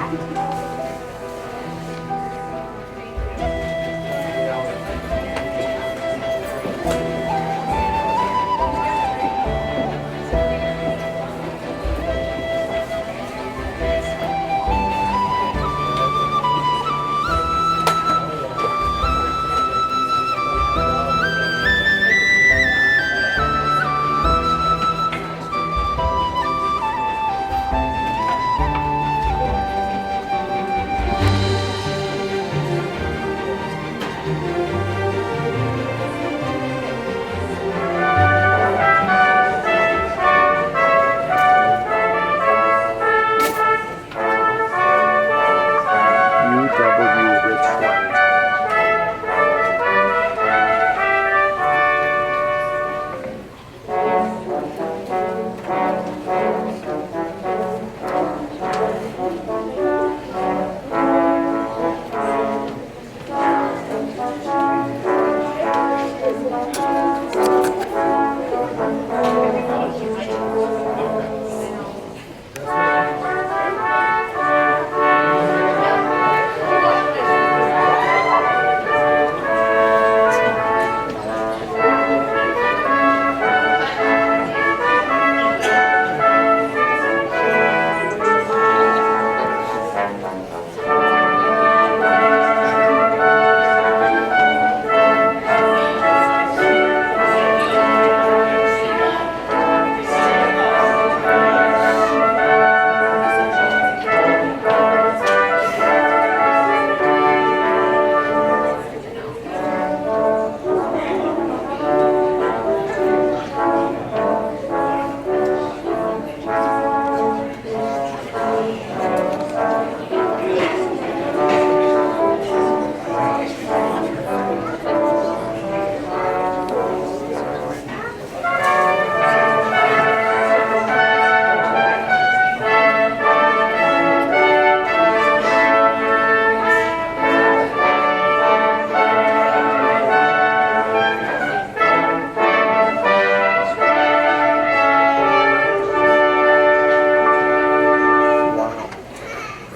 UW-Richland.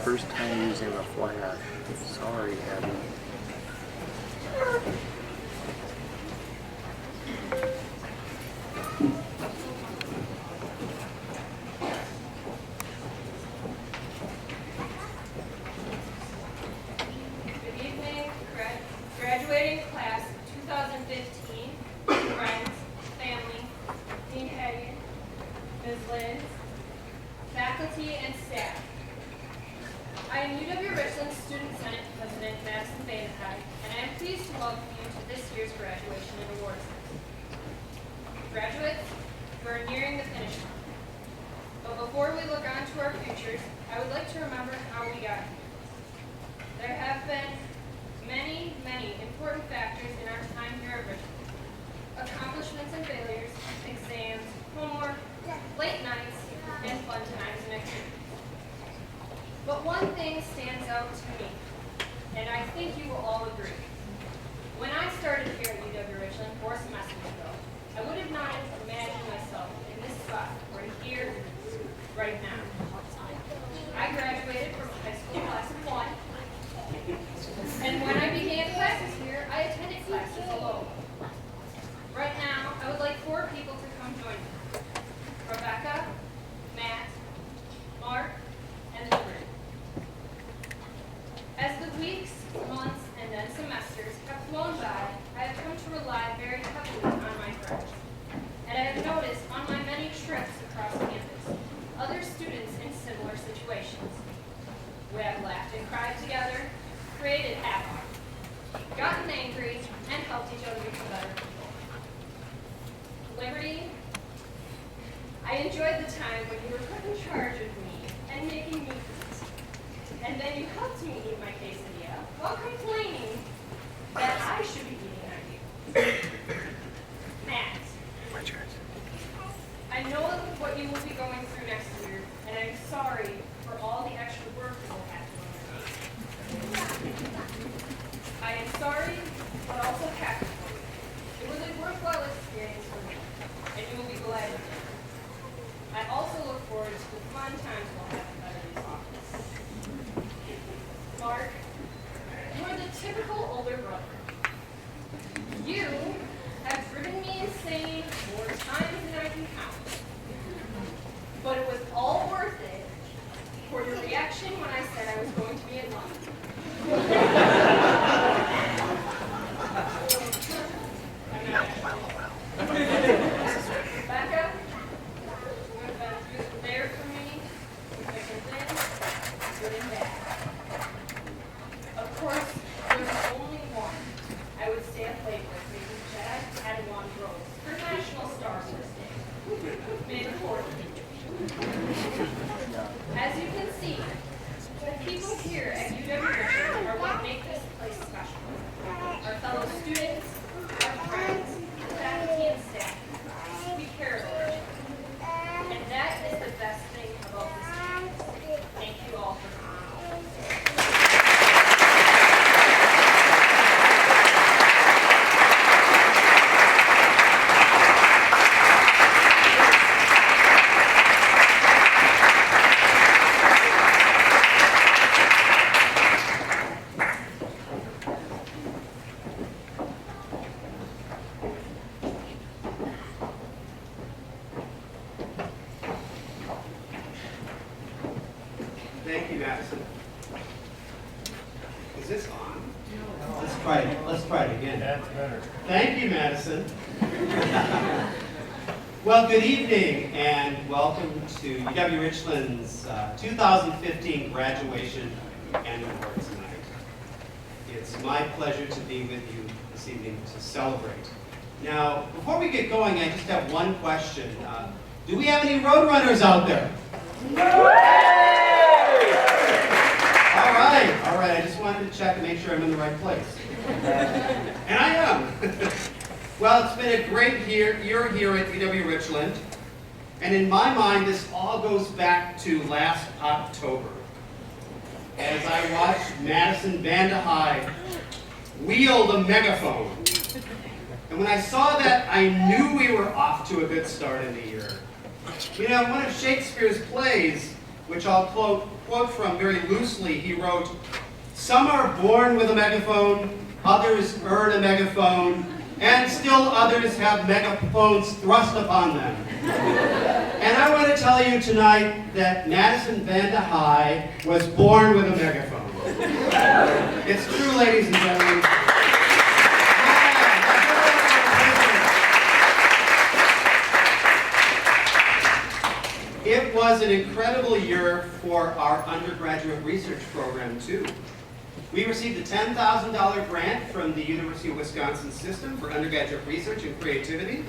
First time using the flash. Sorry, Abby. Good evening, graduating class of 2015, friends, family, Dean Hagan, Ms. Lind, faculty, and staff. I am UW-Richland Student Senate President Madison Vandenheim, and I am pleased to welcome you to this year's graduation and awards. Graduates, you are nearing the finish line. But before we look on to our futures, I would like to remember how we got here. There have been many, many important factors in our time here at Richland. Accomplishments and failures, exams, homework, late nights, and fun times and activities. But one thing stands out to me, and I think you will all agree. When I started here at UW-Richland 4 semesters ago, I would have not imagined myself in this spot right here, right now. I graduated from high school class of 1, and when I began classes here, I attended classes alone. Right now, I would like 4 people to come join me. Rebecca, Matt, Mark, and Liberty. As the weeks, months, and then semesters have flown by, I have come to rely very heavily on my friends. And I have noticed on my many trips across campus, other students in similar situations. We have laughed and cried together, created havoc, gotten angry, and helped each other become better people. Liberty, I enjoyed the time when you were put in charge of me and making me eat. And then you helped me eat my quesadilla while complaining that I should be eating on you. Matt, I know what you will be going through next year, and I'm sorry for all the extra work you will have to undertake. I am sorry, but also happy for you. It was a worthwhile experience for me, and you will be glad you did. I also look forward to the fun times we'll have together in this office. Mark, you are the typical older brother. You have driven me insane more times than I can count. But it was all worth it for your reaction when I said I was going to be in love. Becca, you have been there for me, thick and thin, good and bad. Of course, there's only one I would stay up late with, making Jedi Padawan rolls for National Star Wars Day. Mid-40. As you can see, the people here at UW-Richland are what make this place special. Our fellow students, our friends, faculty, and staff. We care about each other. And that is the best thing about this campus. Thank you all for Thank you, Madison. Is this on? Let's try it again. That's better. Thank you, Madison. Well, good evening and welcome to UW-Richland's 2015 graduation and awards night. It's my pleasure to be with you this evening to celebrate. Now, before we get going, I just have one question. Do we have any Roadrunners out there? All right, I just wanted to check and make sure I'm in the right place. And I am. Well, it's been a great year here at UW-Richland, and in my mind, this all goes back to last October, as I watched Madison Vandehei wield a megaphone. And when I saw that, I knew we were off to a good start in the year. You know, one of Shakespeare's plays, which I'll quote from very loosely, he wrote, "Some are born with a megaphone, others earn a megaphone, and still others have megaphones thrust upon them." And I want to tell you tonight that Madison Vandehei was born with a megaphone. It's true, ladies and gentlemen. It was an incredible year for our undergraduate research program, too. We received a $10,000 grant from the University of Wisconsin system for undergraduate research and creativity,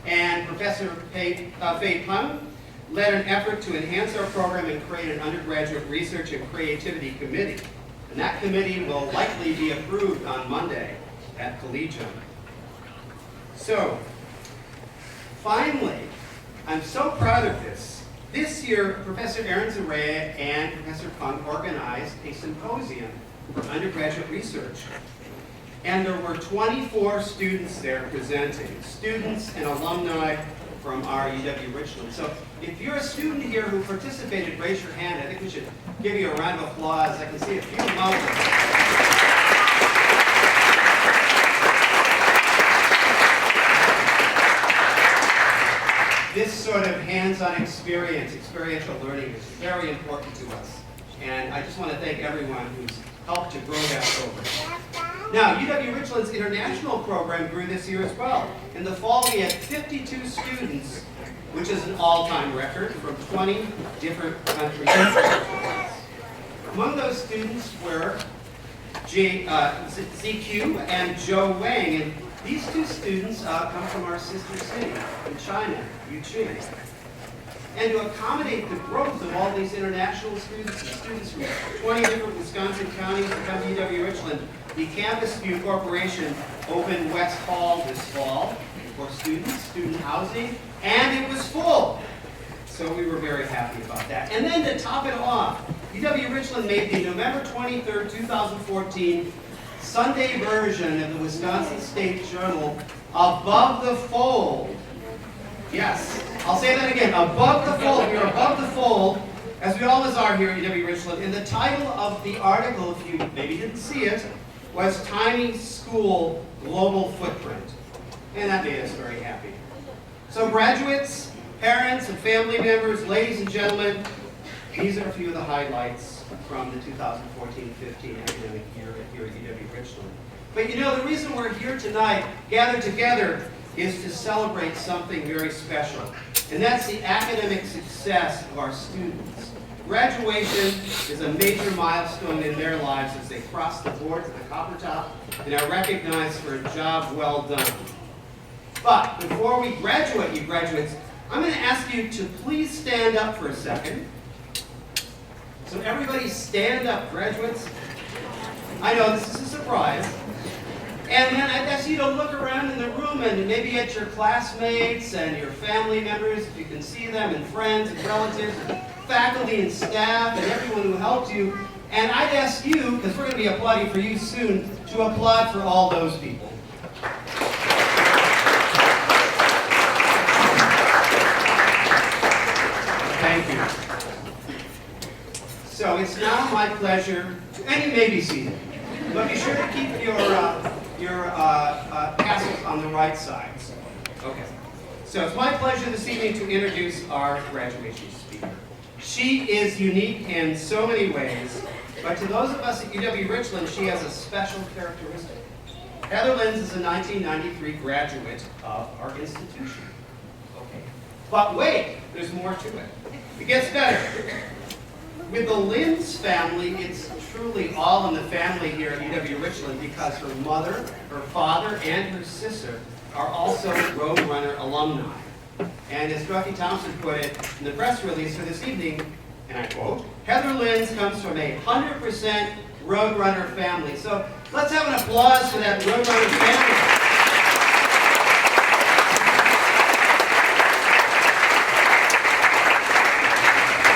and Professor Faye Plum led an effort to enhance our program and create an undergraduate research and creativity committee. And that committee will likely be approved on Monday at Collegium. So, finally, I'm so proud of this. This year, Professor Aaron Zarea and Professor Funk organized a symposium for undergraduate research. And there were 24 students there presenting, students and alumni from our UW-Richland. So if you're a student here who participated, raise your hand. I think we should give you a round of applause. I can see a few mouths. This sort of hands-on experience, experiential learning is very important to us. And I just want to thank everyone who's helped to grow that program. Now, UW-Richland's international program grew this year as well. In the fall, we had 52 students, which is an all-time record, from 20 different countries. Among those students were ZQ and Joe Wang. And these two students come from our sister city in China, Yuqing. And to accommodate the growth of all these international students from 20 different Wisconsin counties to come to UW-Richland, the Campus View Corporation opened West Hall this fall for students, student housing, and it was full. So we were very happy about that. And then to top it off, UW-Richland made the November 23rd, 2014 Sunday version of the Wisconsin State Journal Above the Fold. Yes, I'll say that again, above the fold. We are above the fold as we always are here at UW-Richland. And the title of the article, if you maybe didn't see it, was Tiny School Global Footprint. And that made us very happy. So graduates, parents, and family members, ladies and gentlemen, these are a few of the highlights from the 2014-15 academic year here at UW-Richland. But you know, the reason we're here tonight, gathered together, is to celebrate something very special. And that's the academic success of our students. Graduation is a major milestone in their lives as they cross the board to the copper top and are recognized for a job well done. But before we graduate, you graduates, I'm going to ask you to please stand up for a second. So everybody stand up, graduates. I know this is a surprise. And then I'd ask you to look around in the room and maybe at your classmates and your family members, if you can see them, and friends and relatives, and faculty and staff, and everyone who helped you. And I'd ask you, because we're going to be applauding for you soon, to applaud for all those people. Thank you. So it's now my pleasure, and you may be seated, but be sure to keep your tassels on the right sides. Okay. So it's my pleasure this evening to introduce our graduation speaker. She is unique in so many ways, but to those of us at UW-Richland, she has a special characteristic. Heather Linz is a 1993 graduate of our institution. Okay. But wait, there's more to it. It gets better. With the Linz family, it's truly all in the family here at UW-Richland because her mother, her father, and her sister are also Roadrunner alumni. And as Dorothy Thompson put it in the press release for this evening, and I quote, Heather Linz comes from a 100% Roadrunner family. So let's have an applause for that Roadrunner family.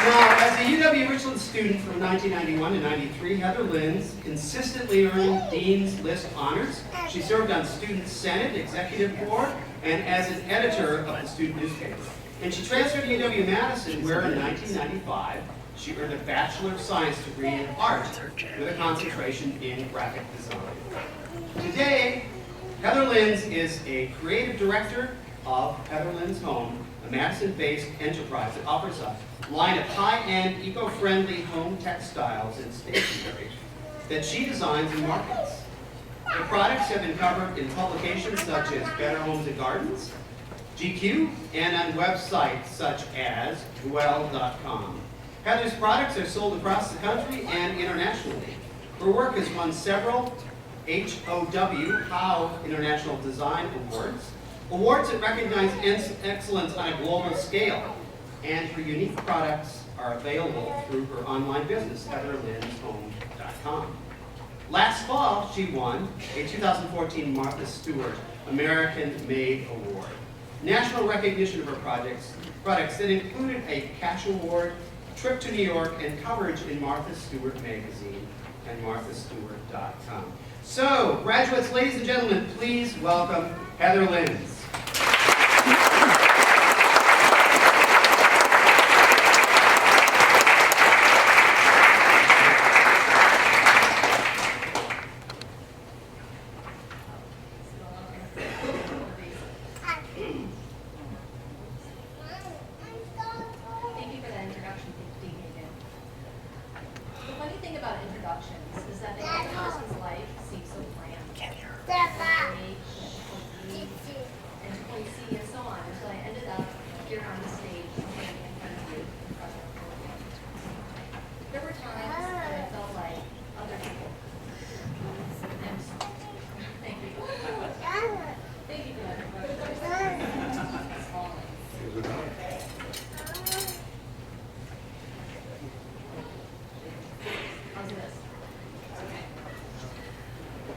Now, as a UW-Richland student from 1991 to 93, Heather Linz consistently earned Dean's List honors. She served on Student Senate, Executive Board, and as an editor of the student newspaper. And she transferred to UW-Madison, where in 1995, she earned a Bachelor of Science degree in art with a concentration in graphic design. Today, Heather Linz is a creative director of Heather Linz Home, a Madison-based enterprise that offers a line of high-end, eco-friendly home textiles and stationery that she designs and markets. Her products have been covered in publications such as Better Homes and Gardens, GQ, and on websites such as dwell.com. Heather's products are sold across the country and internationally. Her work has won several HOW International Design Awards, awards that recognize excellence on a global scale. And her unique products are available through her online business, heatherlinzhome.com. Last fall, she won a 2014 Martha Stewart American Made Award. National recognition of her products that included a cash award, trip to New York, and coverage in Martha Stewart magazine and marthastewart.com. So, graduates, ladies and gentlemen, please welcome Heather Linz.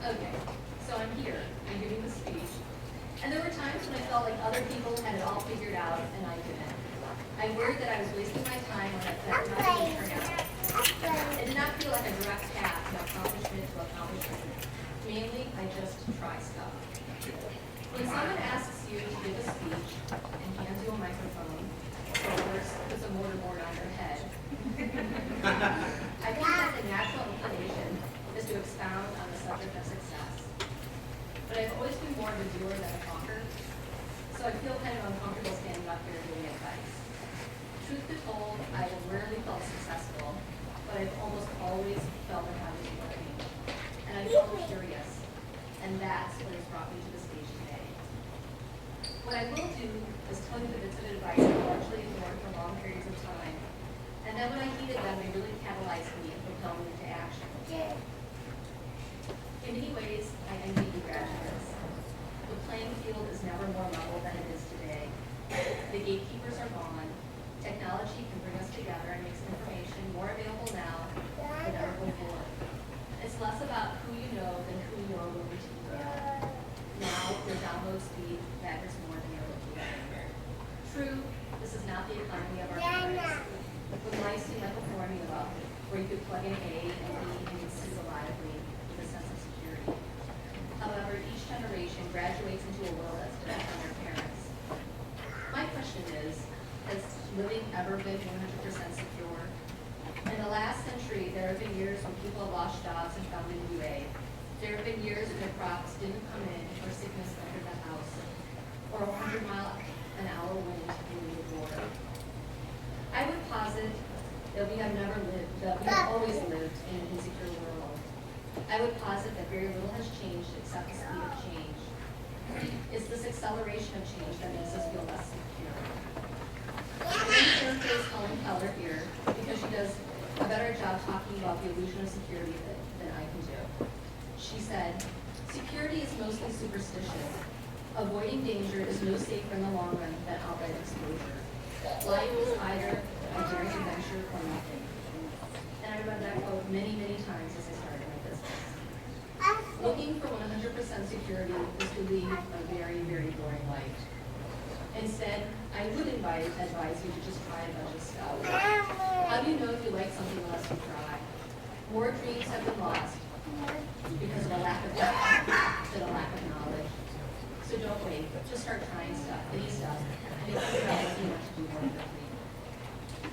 Okay, so I'm here, I'm giving the speech, and there were times when I felt like other people had it all figured out and I didn't. I worried that I was wasting my time or that nothing would turn out. It did not feel like a direct path from accomplishment to accomplishment. Mainly, I just try stuff. When someone asks you to give a speech and hands you a microphone, or worse, puts a mortarboard on your head, I think that the natural inclination is to expound on the subject of success. But I've always been more of a doer than a talker, so I feel kind of uncomfortable standing up here giving advice. Truth be told, I have rarely felt successful, but I've almost always felt like I was learning. And I felt curious, and that's what has brought me to the stage today. What I will do is tell you the bits of advice I largely ignored for long periods of time, and then when I heeded them, they really catalyzed me and propelled me into action. In many ways, I envy you graduates. The playing field is never more level than it is today. The gatekeepers are gone. Technology can bring us together and makes information more available now than ever before. It's less about who you know than who you are willing to know. Now, your download speed matters more than your location. True, this is not the economy of our parents. It might seem like a formula where you could plug in A and B and you'd see reliably with a sense of security. However, each generation graduates into a world that's different from their parents. My question is, has living ever been 100% secure? In the last century, there have been years when people have lost jobs and found a new way. There have been years when their crops didn't come in or sickness entered the house, or a 100-mile-an-hour wind blew the door. I would posit that we have always lived in an insecure world. I would posit that very little has changed except the speed of change. It's this acceleration of change that makes us feel less secure. I'm going to paraphrase Helen Keller here because she does a better job talking about the illusion of security than I can do. She said, "Security is mostly superstition. Avoiding danger is no safer in the long run than outright exposure. Life is either a daring adventure or nothing." And I read that quote many, many times as I started my business. Looking for 100% security is to lead a very, very boring life. Instead, I would advise you to just try a bunch of stuff. How do you know if you like something unless you try? More dreams have been lost because of a lack of effort than a lack of knowledge. So don't wait. Just start trying stuff, any stuff, and you'll figure out what you want to do more quickly.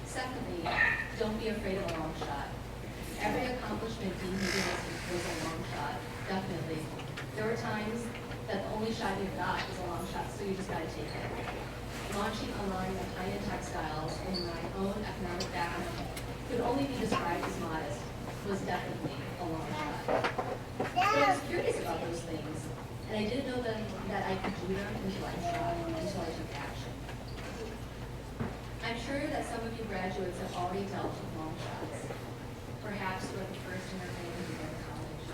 Secondly, don't be afraid of a long shot. Every accomplishment deemed realistic was a long shot, definitely. There were times that the only shot you got was a long shot, so you just got to take it. Launching online with high-end textiles in my own economic background could only be described as modest, was definitely a long shot. But I was curious about those things, and I didn't know that I could do them until I tried, until I took action. I'm sure that some of you graduates have already dealt with long shots. Perhaps you are the first in your family to go to college.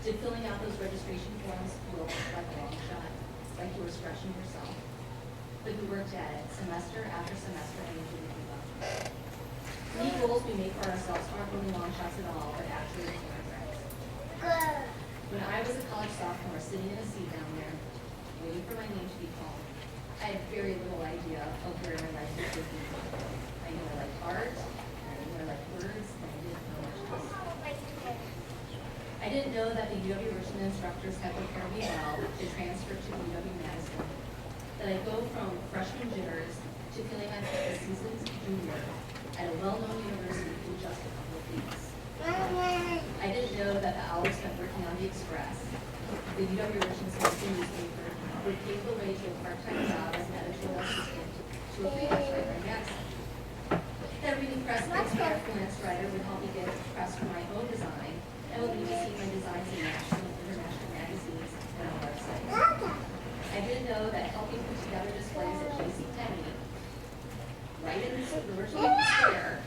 Did filling out those registration forms look like a long shot, like you were stretching yourself? But you worked at it semester after semester and you didn't give up. Many goals we make for ourselves aren't really long shots at all, but actually regrets. When I was a college sophomore sitting in a seat down there, waiting for my name to be called, I had very little idea of where my life was taking me. I knew I liked art, I knew I liked words, and I didn't know much else. I didn't know that the UW-Richland instructors had prepared me well to transfer to UW-Madison, that I go from freshman jitters to feeling like a seasoned junior at a well-known university in just a couple of weeks. I didn't know that the hours spent working on the Express, the UW-Richland Citizen newspaper, would pave the way to a part-time job as an editorial assistant to a freelance writer in Madison. That reading press makes me a freelance writer would help me get press for my own design and would lead me to see my designs in national and international magazines and on websites. I didn't know that helping put together displays at JCPenney, right in the virtual square,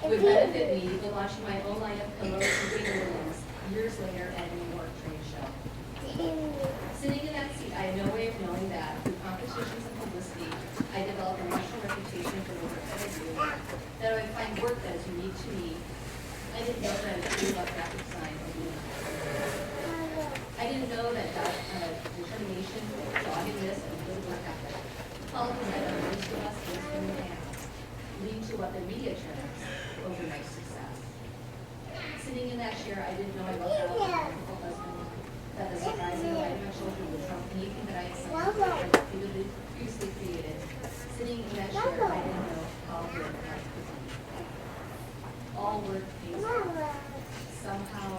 would benefit me when launching my own line of pillows and paper rooms years later at a New York trade show. Sitting in that seat, I had no way of knowing that through competitions and publicity, I developed a national reputation for the work that I do, that I would find work that is unique to me. I didn't know that I was doing about graphic design or doing I didn't know that determination, doggedness, and good work ethic, followed by most of us in the past, lead to what the media terms overnight success. Sitting in that chair, I didn't know I looked out like a wonderful husband, that the surprising light of my children would trump anything that I had previously created. Sitting in that chair, I didn't know how good life could be. somehow,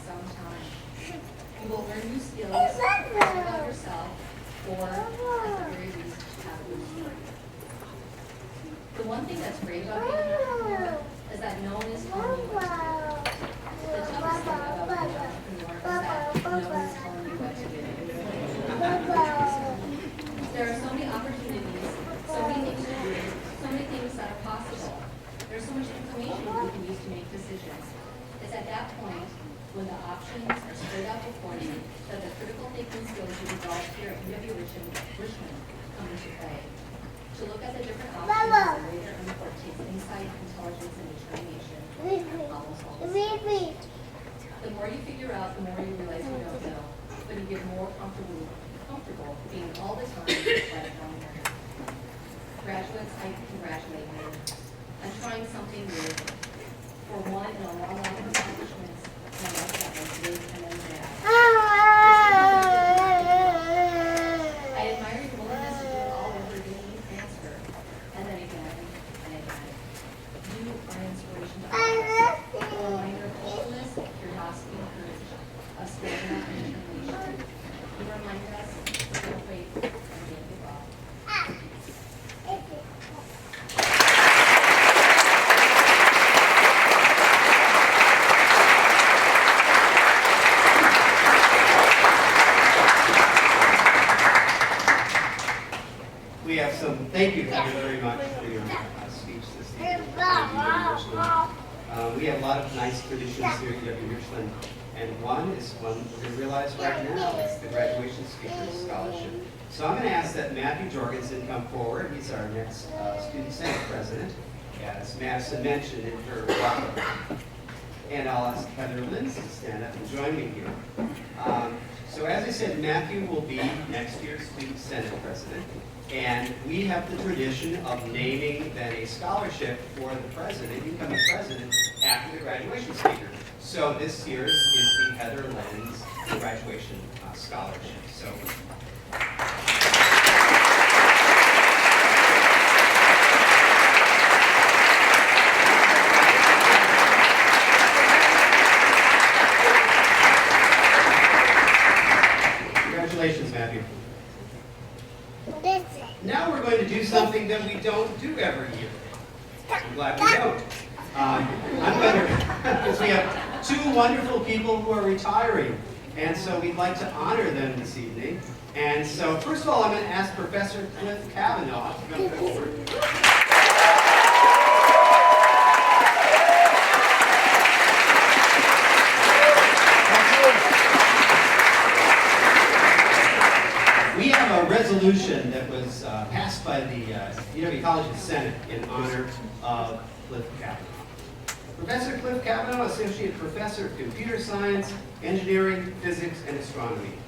sometime. You will learn new skills about yourself, or at the very least, have a good story. The one thing that's great about being an entrepreneur is that no one is telling you what to do. The toughest thing about being an entrepreneur is that no one is telling you what to do. There are so many opportunities, so many things to do, so many things that are possible. There's so much information you can use to make decisions. It's at that point, when the options are spread out before you, that the critical thinking skills you developed here at UW-Richland come into play. To look at the different options and weigh their import takes insight, intelligence, and determination. Almost all the time. The more you figure out, the more you realize you don't know, but you get more comfortable being all the time lifelong learner. Graduates, I congratulate you on trying something new. For one in a long line of accomplishments, and I like that was big and then bad. I admire your willingness to do it all over again and transfer, and then again and again. You are an inspiration to others, a reminder of hopefulness, curiosity, and courage, of stamina and determination. You remind us to go faith and make it well. Thank you very much for your speech this evening. We have a lot of nice traditions here at UW-Richland, and one is one we're going to realize right now. It's the Graduation Speakers Scholarship. So I'm going to ask that Matthew Jorgensen come forward. He's our next Student Senate President, as Madison mentioned in her welcome. And I'll ask Heather Lindsay to stand up and join me here. So as I said, Matthew will be next year's Student Senate President. And we have the tradition of naming then a scholarship for the president, incoming president, after the graduation speaker. So this year's is the Heather Lenz Graduation Scholarship. So. Congratulations, Matthew. Now we're going to do something that we don't do every year. I'm glad we don't. Because we have two wonderful people who are retiring, and so we'd like to honor them this evening. And so first of all, I'm going to ask Professor Cliff Kavanaugh to come forward. We have a resolution that was passed by the UW College Senate in honor of Cliff Kavanaugh. Professor Cliff Kavanaugh, Associate Professor of Computer Science, Engineering, Physics, and Astronomy.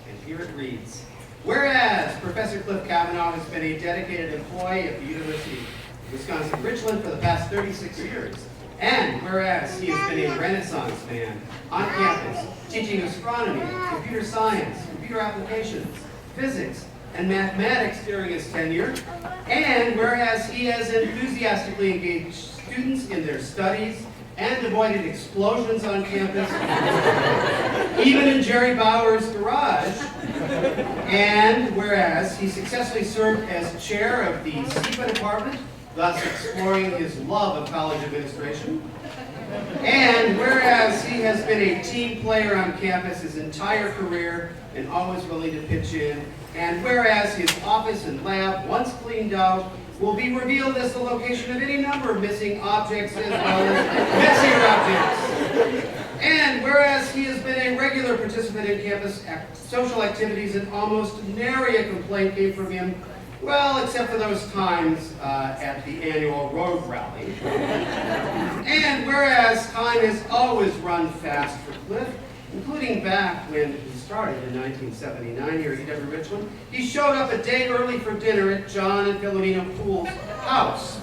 And here it reads, whereas Professor Cliff Kavanaugh has been a dedicated employee at the University of Wisconsin-Richland for the past 36 years, and whereas he has been a Renaissance man on campus, teaching astronomy, computer science, computer applications, physics, and mathematics during his tenure, and whereas he has enthusiastically engaged students in their studies and avoided explosions on campus, even in Jerry Bauer's garage, and whereas he successfully served as chair of the SEPA department, thus exploring his love of college administration, and whereas he has been a team player on campus his entire career and always willing to pitch in, and whereas his office and lab, once cleaned out, will be revealed as the location of any number of missing objects as well as messier objects. And whereas he has been a regular participant in campus social activities and almost nary a complaint came from him, well, except for those times at the annual road rally. And whereas time has always run fast for Cliff, including back when he started in 1979 here at UW-Richland, he showed up a day early for dinner at John and Philomena Poole's house.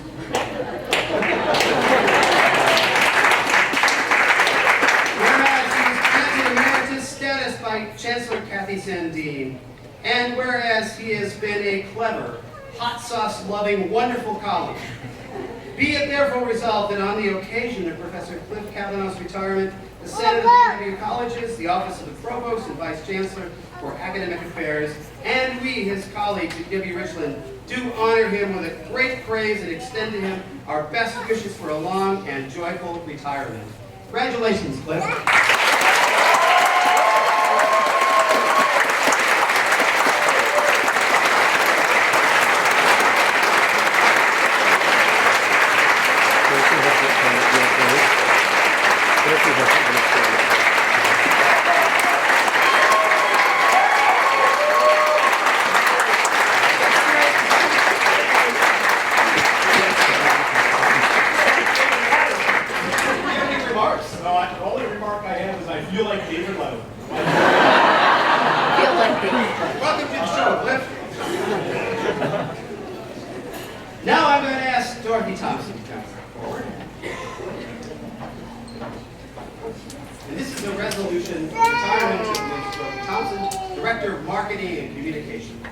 Whereas he was granted emeritus status by Chancellor Kathy Sandine, and whereas he has been a clever, hot sauce-loving, wonderful colleague, Be it therefore resolved that on the occasion of Professor Cliff Kavanaugh's retirement, the Senate of the UW Colleges, the Office of the Provost and Vice Chancellor for Academic Affairs, and we, his colleagues at UW-Richland, do honor him with a great praise and extend to him our best wishes for a long and joyful retirement. Congratulations, Cliff. Welcome to the show, Cliff. Now I'm going to ask Dorothy Thompson to come forward. And this is a resolution for retirement of Ms. Dorothy Thompson, Director of Marketing and Communications.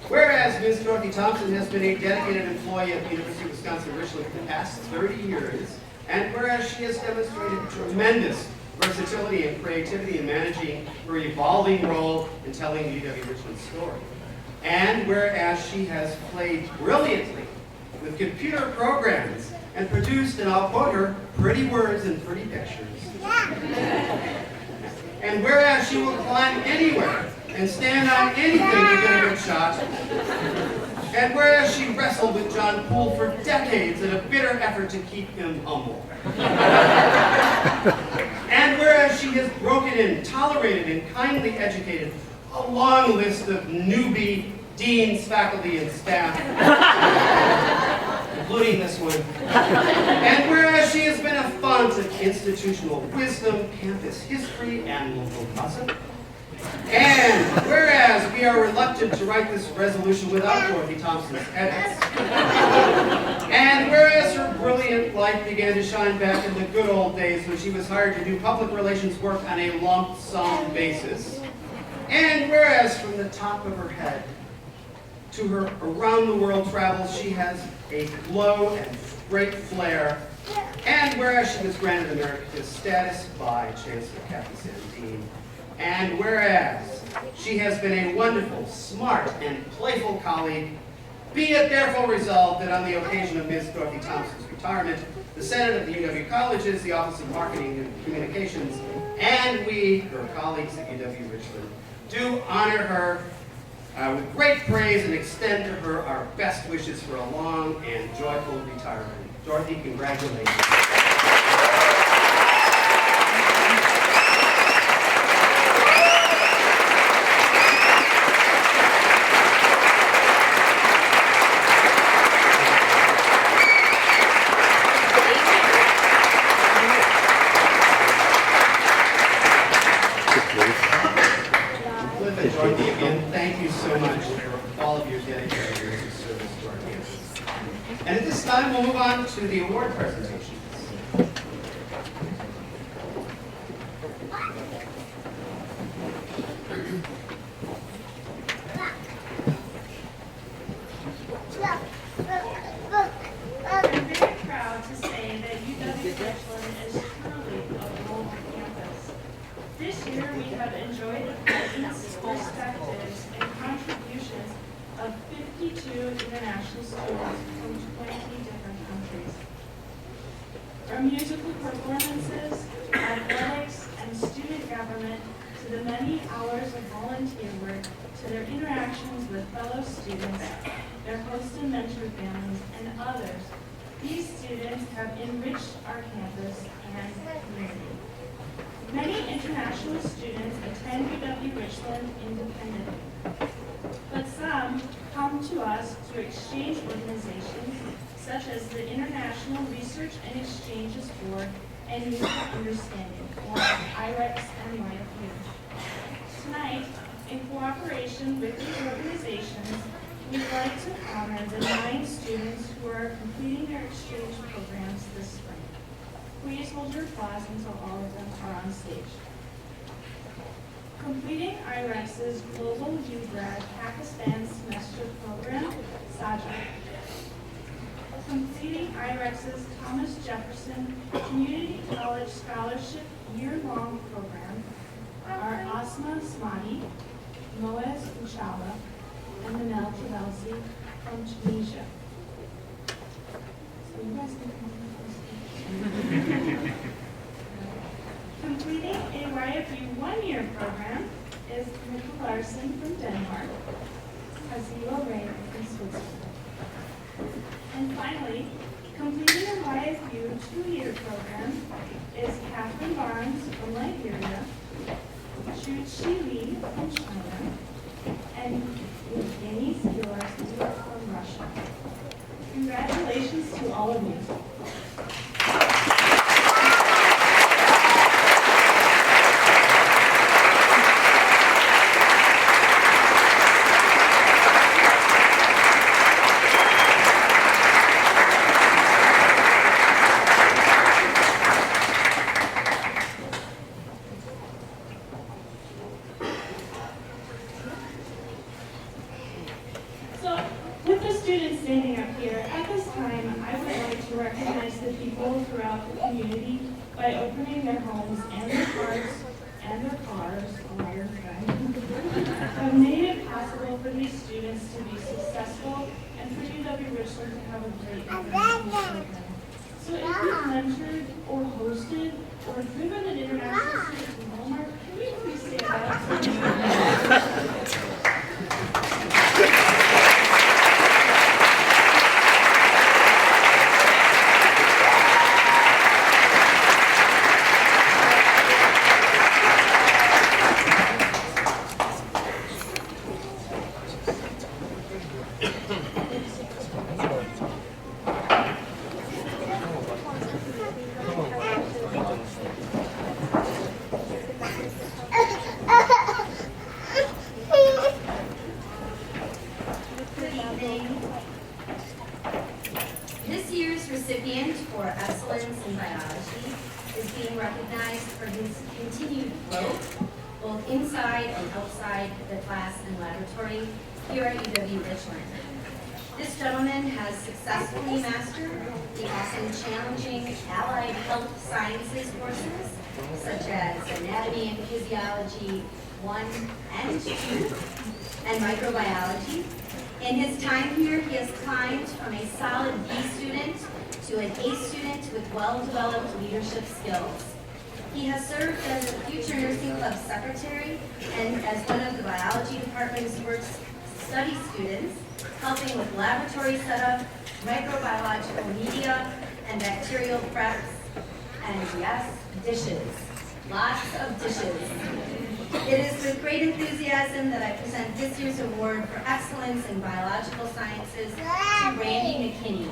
Whereas Ms. Dorothy Thompson has been a dedicated employee at the University of Wisconsin-Richland for the past 30 years, and whereas she has demonstrated tremendous versatility and creativity in managing her evolving role in telling the UW-Richland story. And whereas she has played brilliantly with computer programs and produced, and I'll quote her, pretty words and pretty pictures. And whereas she will climb anywhere and stand on anything to get a good shot. And whereas she wrestled with John Poole for decades in a bitter effort to keep him humble. And whereas she has broken in, tolerated, and kindly educated a long list of newbie deans, faculty, and staff, including this one. And whereas she has been a font of institutional wisdom, campus history, and local gossip. And whereas we are reluctant to write this resolution without Dorothy Thompson's edits. And whereas her brilliant light began to shine back in the good old days when she was hired to do public relations work on a lump sum basis. And whereas from the top of her head to her around the world travels, she has a glow and great flair. And whereas she was granted emeritus status by Chancellor Kathy Sandine. And whereas she has been a wonderful, smart, and playful colleague, be it therefore resolved that on the occasion of Ms. Dorothy Thompson's retirement, the Senate of the UW Colleges, the Office of Marketing and Communications, and we, her colleagues at UW-Richland, do honor her with great praise and extend to her our best wishes for a long and joyful retirement. Dorothy, congratulations. Dorothy, again, thank you so much for all of your dedicated years of service to our campus. And at this time, we'll move on to the award presentations. I'm very proud to say that UW-Richland is truly a global campus. This year, we have enjoyed the presence, perspectives, and contributions of 52 international students from 20 different countries. From musical performances, athletics, and student government, to the many hours of volunteer work, to their interactions with fellow students, their host and mentor families, and others, these students have enriched our campus and community. Many international students attend UW-Richland independently, but some come to us through exchange organizations such as the International Research and Exchanges Board and Mutual Understanding, or IREX and YFU. Tonight, in cooperation with these organizations, we'd like to honor the 9 students who are completing their exchange programs this spring. Please hold your applause until all of them are on stage. Completing IREX's Global U-Grad Pakistan Semester Program, Sajid. completing IREX's Thomas Jefferson Community College Scholarship year-long program are Asma Smadi, Moez Uchala, and Manel Travelsi from Tunisia. So you guys can come in first. Completing a YFU one-year program is Mikkel Larsen from Denmark, Hazilo Ray from Switzerland. And finally, completing a YFU two-year program is Catherine Barnes from Liberia, Chu Li from China, and Evgeny Skilarski from Russia. Congratulations to all of you. So, with the students standing up here, at this time, I would like to recognize the people throughout the community by opening their homes and their hearts and their cars, have made it possible for these students to be successful and for UW-Richland to have a great international program. So if you've mentored or hosted or driven an international student to Walmart, can we please stand up? This year's recipient for excellence in biology is being recognized for his continued growth, both inside and outside the class and laboratory here at UW-Richland. This gentleman has successfully mastered the often challenging allied health sciences courses, such as anatomy and physiology 1 and 2, and microbiology. In his time here, he has climbed from a solid B student to an A student with well-developed leadership skills. He has served as a future nursing club secretary and as one of the biology department's work study students, helping with laboratory setup, microbiological media, and bacterial preps, and yes, dishes. Lots of dishes. It is with great enthusiasm that I present this year's award for excellence in biological sciences to Randy McKinney.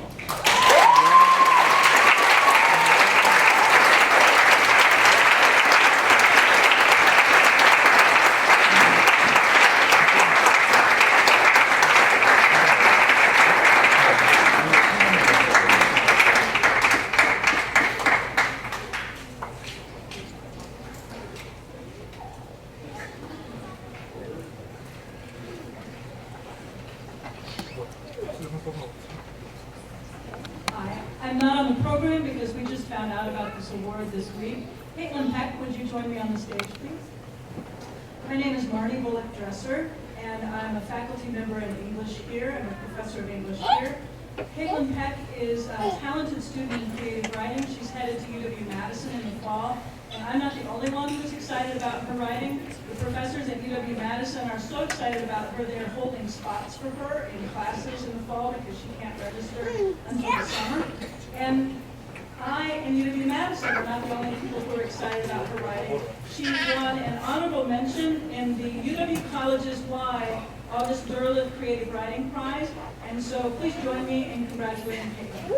Hi, I'm not on the program because we just found out about this award this week. Caitlin Peck, would you join me on the stage, please? My name is Marnie Bullock-Dresser, and I'm a faculty member in English here. I'm a professor of English here. Caitlin Peck is a talented student in creative writing. She's headed to UW-Madison in the fall, and I'm not the only one who's excited about her writing. The professors at UW-Madison are so excited about her, they're holding spots for her in classes in the fall because she can't register until the summer. And I and UW-Madison are not the only people who are excited about her writing. She won an honorable mention in the UW Colleges Wide August Derleth Creative Writing Prize. And so please join me in congratulating Caitlin.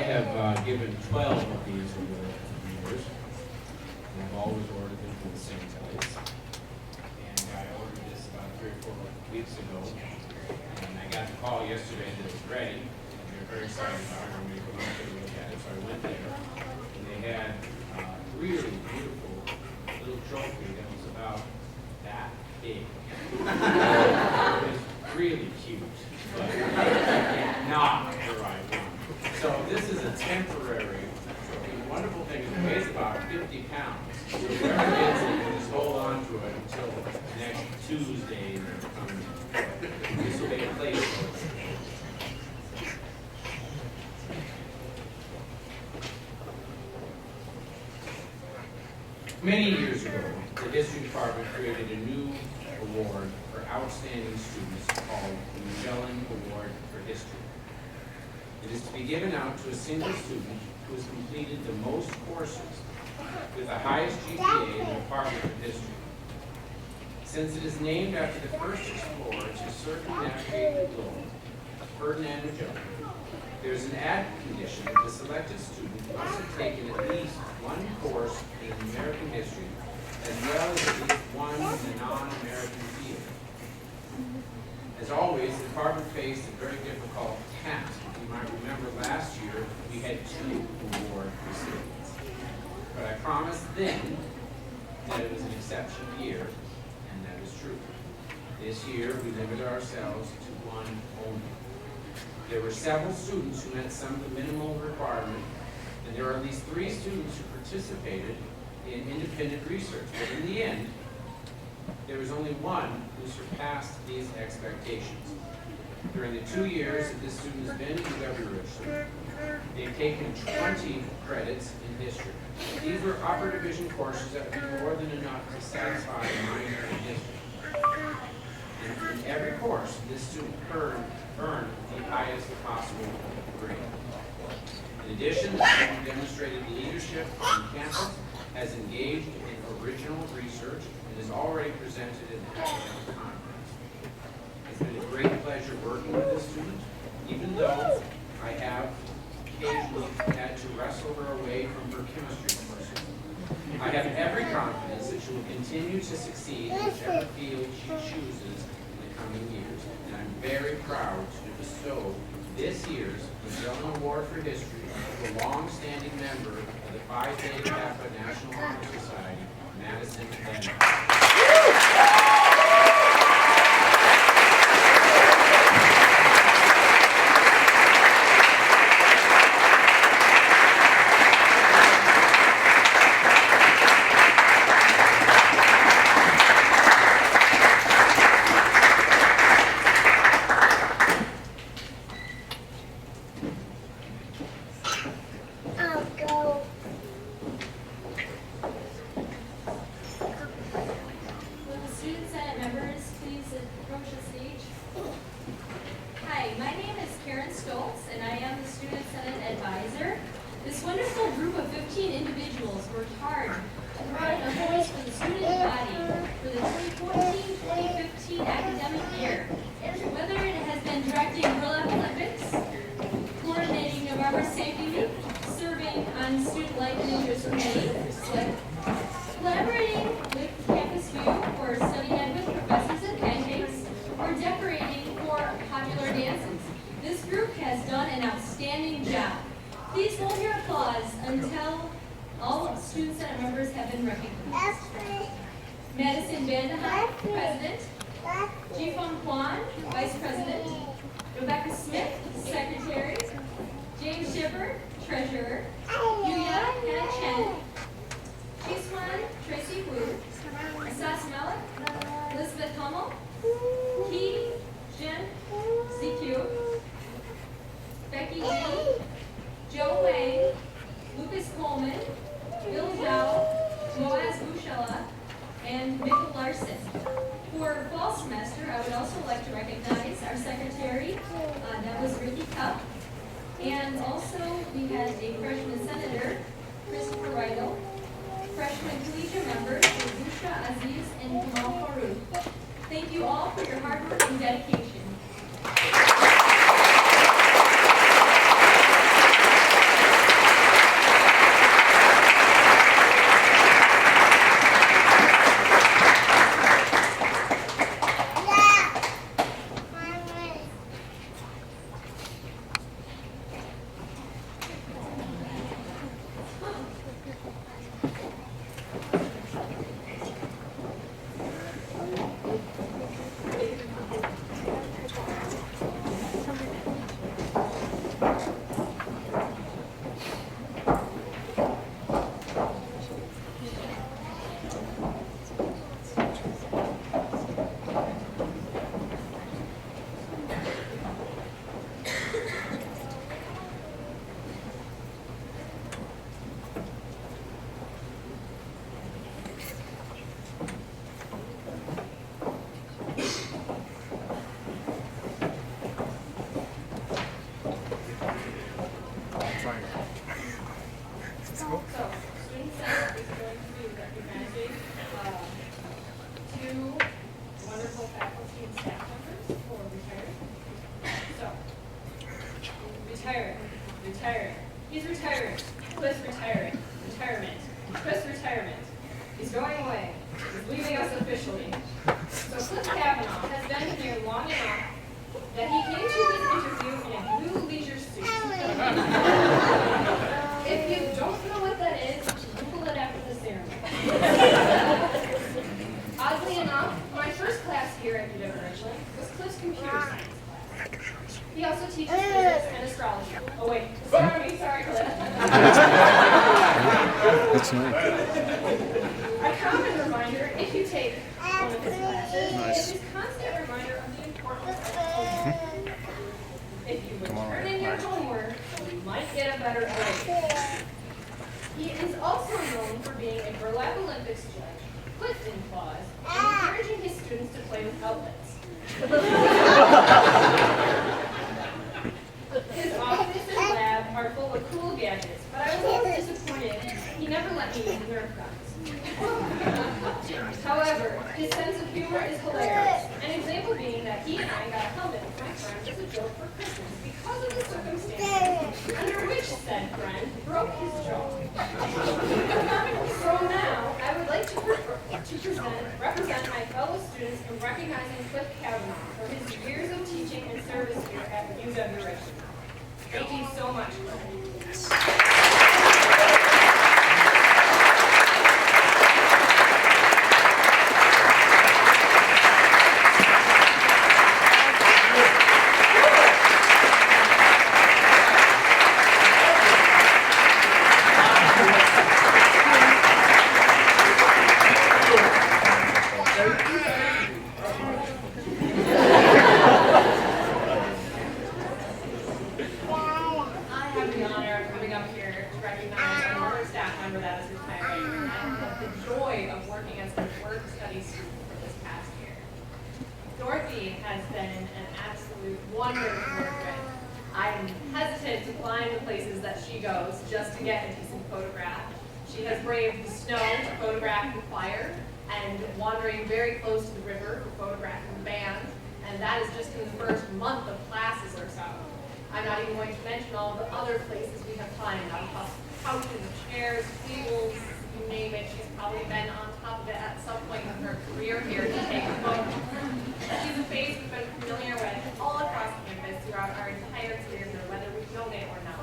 have given 12 of these over the years, and I've always ordered them from the same place. And I ordered this about 3 or 4 weeks ago, and I got the call yesterday that it's ready. And they're very excited about it. I'm going to go take a look at it. So I went there, and they had a really beautiful little trophy that was about that big. It was really cute, but not the right one. So this is a temporary trophy. The wonderful thing is it weighs about 50 pounds. So whoever gets it can just hold on to it until next Tuesday. This will be a place for it. Many years ago, the history department created a new award for outstanding students called the Magellan Award for History. It is to be given out to a single student who has completed the most courses with the highest GPA in the Department of History. Since it is named after the first explorer to circumnavigate the globe, Ferdinand Magellan, there is an added condition that the selected student must have taken at least one course in American history, as well as at least one in the non-American field. As always, the department faced a very difficult task. You might remember last year we had 2 award recipients. But I promised then that it was an exceptional year, and that is true. This year we limited ourselves to one only. There were several students who met some of the minimal requirement, and there are at least 3 students who participated in independent research. But in the end, there was only one who surpassed these expectations. During the 2 years that this student has been at UW-Richland, they've taken 20 credits in history. These were upper division courses that would be more than enough to satisfy a minor in history. And in every course, this student earned the highest possible grade. In addition, the student demonstrated leadership on campus, has engaged in original research, and is already presented in academic conference. It's been a great pleasure working with this student, even though I have occasionally had to wrestle her away from her chemistry courses. I have every confidence that she will continue to succeed in whichever field she chooses in the coming years, and I'm very proud to bestow this year's Magellan Award for History to a long-standing member of the Phi Theta Kappa National Honor Society, Madison Bennett. Will the student senate members please approach the stage? Hi, my name is Karen Stoltz, and I am the student senate advisor. This wonderful group of 15 individuals worked hard to provide a voice for the student body for the 2014-2015 academic year. Whether it has been directing Burlap Olympics, coordinating November Safety Week, serving on Student Life and Interest Committee, SLIP, collaborating with Campus View for study head with professors and pancakes, or decorating for popular dances. This group has done an outstanding job. Please hold your applause until all student senate members have been recognized. Madison Vandenheim, President. Jifeng Kwan, Vice President. Rebecca Smith, Secretary. James Shipper, Treasurer. Yuya Hannah Chen. Chiswan Tracy Wu. Asas Malik. Elizabeth Hummel. Ki Jin ZQ. Becky Lee. Joe Wang. Lucas Coleman. Bill Zhao. Moaz Bushella. And Mikkel Larson. For fall semester, I would also like to recognize our secretary, that was Ricky Cup. And also, we had a freshman senator, Christopher Riedel, freshman collegiate members, Busha Aziz and Kamal Farouk. Thank you all for your hard work and dedication. So, Student Senate is going to be recognizing two wonderful faculty and staff members for retiring. So, retiring. He's retiring. Cliff's retiring. Retirement. Cliff's retirement. He's going away. He's leaving us officially. So Cliff Kavanaugh has been here long enough that he came to this interview in a blue leisure suit. If you don't know what that is, Google it after the ceremony. Oddly enough, my first class here at UW-Richland was Cliff's computer science class. He also teaches physics and astrology. Oh wait, sorry Cliff. That's nice. A common reminder, if you take one of his classes, is his constant reminder of the importance of homework. If you would turn in your homework, you might get a better grade. He is also known for being a burlap Olympics judge, Clifton Claus, and encouraging his students to play with outlets. His office and lab are full of cool gadgets, but I was a little disappointed he never let me use Nerf guns. However, his sense of humor is hilarious. An example being that he and I got a helmet with my friend as a joke for Christmas because of the circumstances under which said friend broke his jaw. So now, I would like to represent my fellow students in recognizing Cliff Kavanaugh for his years of teaching and service here at UW-Richland. Thank you so much, Cliff. Just to get a decent photograph. She has braved the snow to photograph the choir and wandering very close to the river for photographing the band. And that is just in the first month of classes or so. I'm not even going to mention all the other places we have climbed on couches, chairs, tables, you name it. She's probably been on top of it at some point in her career here to take a photo. She's a face we've been familiar with all across campus throughout our entire career here, whether we know it or not.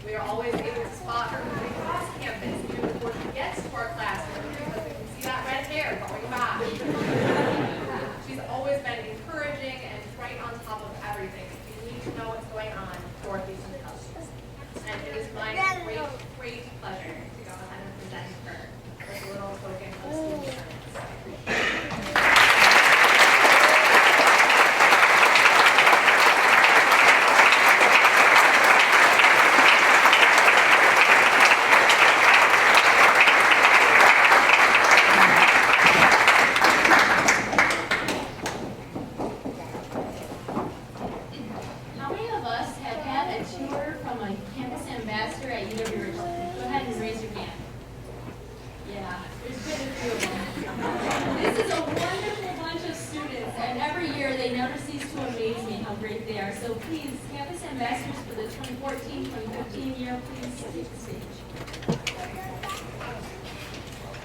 We are always able to spot her moving across campus even before she gets to our classroom because we can see that red hair going by. She's always been encouraging and right on top of everything. If you need to know what's going on, Dorothy can tell you. And it is my great, great pleasure to go ahead and present her with a little token of student service.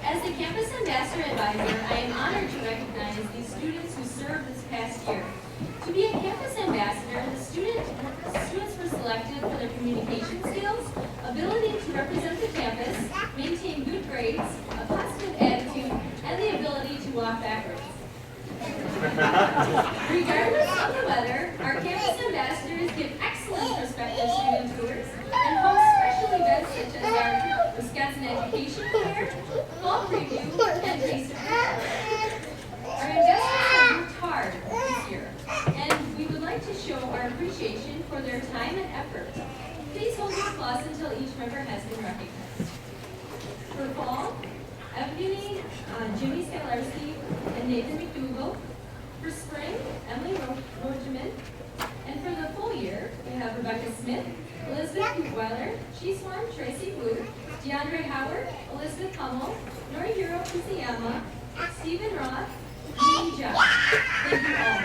As the Campus Ambassador Advisor, I am honored to recognize these students who served this past year. To be a Campus Ambassador, the students were selected for their communication skills, ability to represent the campus, maintain good grades, a positive attitude, and the ability to walk backwards. Regardless of the weather, our Campus Ambassadors give excellent prospective student tours and host special events such as our Wisconsin Education Fair, Fall Preview, and Taste of Wisconsin. Our ambassadors have worked hard this year, and we would like to show our appreciation for their time and effort. Please hold your applause until each member has been recognized. For fall, Evgeny, Jimmy Skalarski, and Nathan McDougall. For spring, Emily Rogeman. And for the full year, we have Rebecca Smith, Elizabeth Weiler, Chiswan Tracy Booth, DeAndre Howard, Elizabeth Hummel, Norihiro Kusiyama, Stephen Roth, Lee Jeff. Thank you all.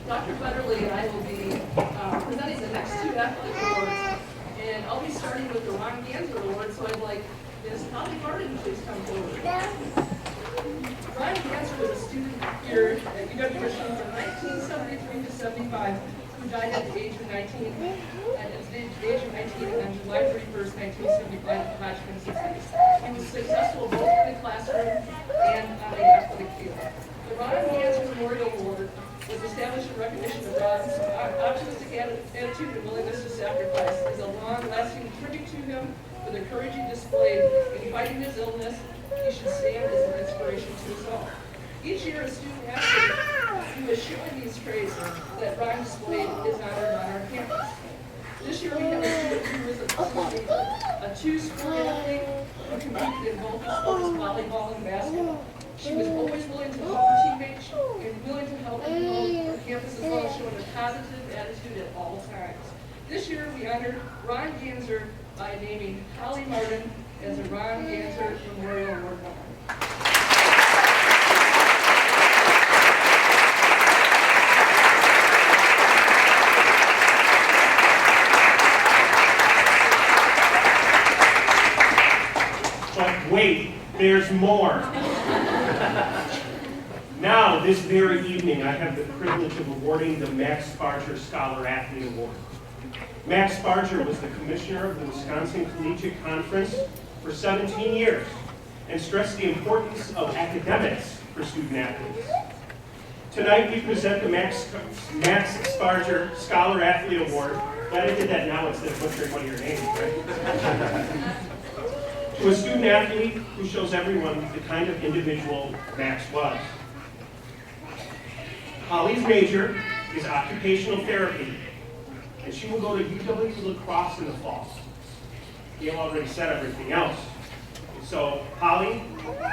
Dr. Federley and I will be presenting the next two athletic awards, and I'll be starting with the Ron Ganser Award, so I'd like Ms. Holly Martin to please come forward. Ron Ganser was a student here at UW-Richland from 1973 to 75, who died at the age of 19, on July 31st, 1975 at Hodgkin disease. He was successful both in the classroom and on the athletic field. The Ron Ganser Memorial Award was established in recognition of Ron's optimistic attitude and willingness to sacrifice. Is a long-lasting tribute to him for the courage he displayed in fighting his illness. He should stand as an inspiration to us all. Each year, a student athlete who is showing these traits that Ron displayed is honored on our campus. This year, we have a student who is a two-sport athlete who competed in both sports, volleyball and basketball. She was always willing to help her teammates and willing to help people on campus as well, showing a positive attitude at all times. This year, we honored Ron Ganser by naming Holly Martin as a Ron Ganser Memorial Award winner. But wait, there's more. Now, this very evening, I have the privilege of awarding the Max Sparger Scholar Athlete Award. Max Sparger was the commissioner of the Wisconsin Collegiate Conference for 17 years and stressed the importance of academics for student athletes. Tonight, we present the Max Sparger Scholar Athlete Award. Glad I did that now instead of butchering one of your names, right? To a student athlete who shows everyone the kind of individual Max was. Holly's major is occupational therapy, and she will go to UW-Lacrosse in the fall. Gail already said everything else. So, Holly,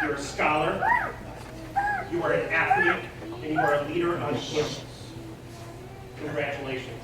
you're a scholar, you are an athlete, and you are a leader on campus. Congratulations.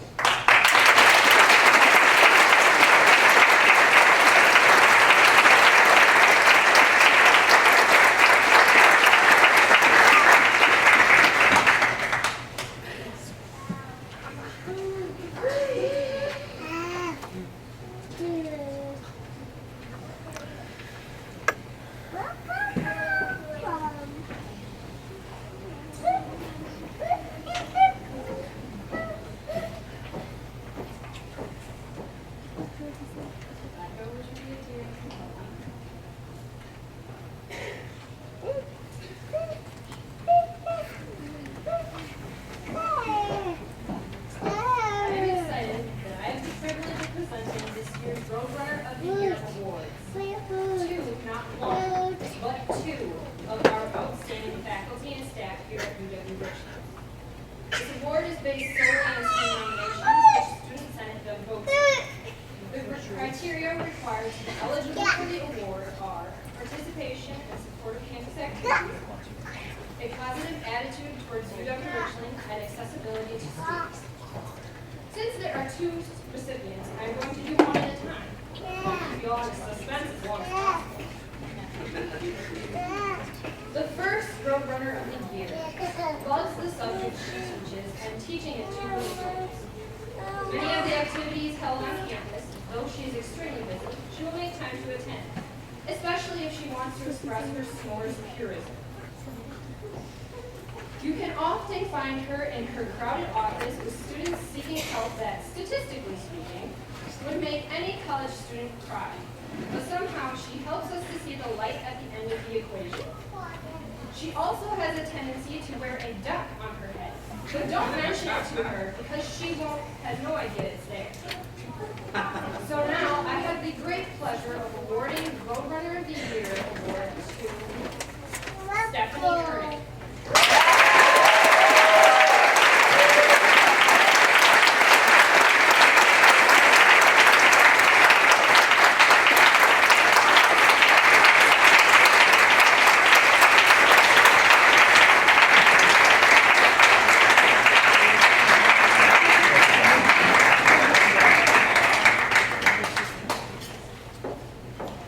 A positive attitude towards UW-Richland and accessibility to students. Since there are two recipients, I'm going to do one at a time. I'll keep you all in suspense as long as possible. The first Roadrunner of the Year loves the subject she teaches and teaching it to her students. Many of the activities held on campus, though she is extremely busy, she will make time to attend. especially if she wants to express her s'mores purism. You can often find her in her crowded office with students seeking help that, statistically speaking, would make any college student cry. But somehow she helps us to see the light at the end of the equation. She also has a tendency to wear a duck on her head, but don't mention it to her because she has no idea it's there. So now I have the great pleasure of awarding Roadrunner of the Year award to Stephanie Curry.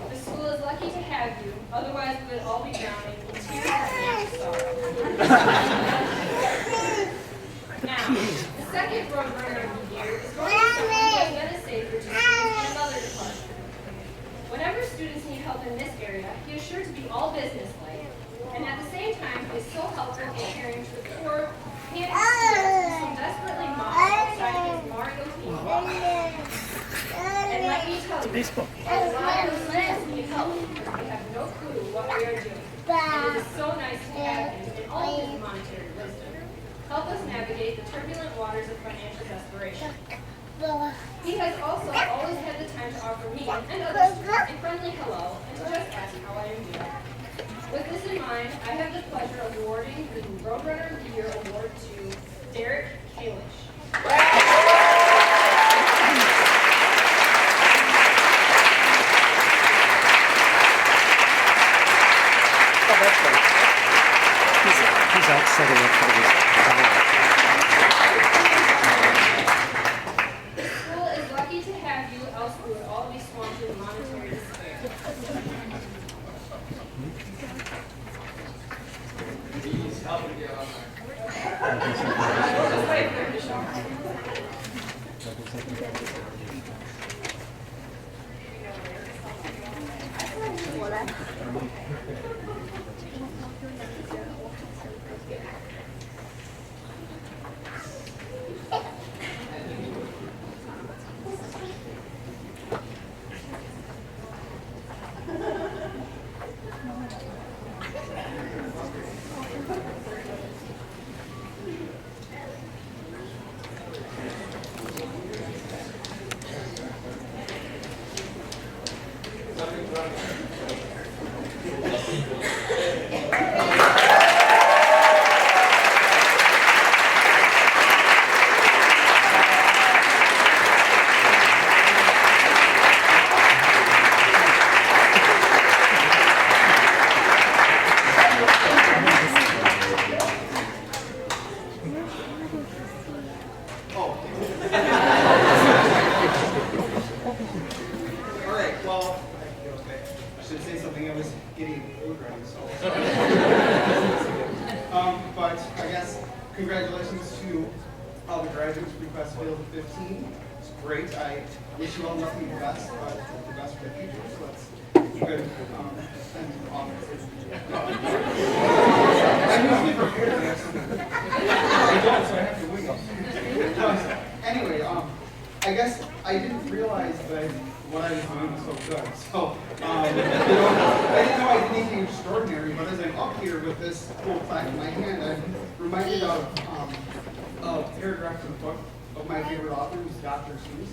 The school is lucky to have you, otherwise we would all be drowning in tears of financial sorrow. Now, the second Roadrunner of the Year is going to someone who has been a savior to students in another department. Whenever students need help in this area, he is sure to be all businesslike, and at the same time, he is so helpful in caring to the poor, panicked students who so desperately mock outside his Mario theme. And let me tell you, a lot of students need help because they have no clue what we are doing. And it is so nice to have him in all his monetary wisdom help us navigate the turbulent waters of financial desperation. He has also always had the time to offer me and others a friendly hello and to just ask how I am doing. With this in mind, I have the pleasure of awarding the Roadrunner of the Year award to Derek Kalish. He's out setting up for this. The school is lucky to have you, else we would all be swamped in monetary despair. Please help me get on Just wait for him to show up. All right, well, I should say something. I was getting food ready, so. But I guess congratulations to all the graduates for class of 2015. It's great. I wish you all nothing but the best, but the best for the future. So that's good. And I'm usually prepared to have something. I don't, so I have to wing it. Anyway, I guess I didn't realize that what I was doing was so good. So, I didn't know I did anything extraordinary, but as I'm up here with this cool plaque in my hand, I'm reminded of a paragraph from the book of my favorite author, who's Dr. Seuss.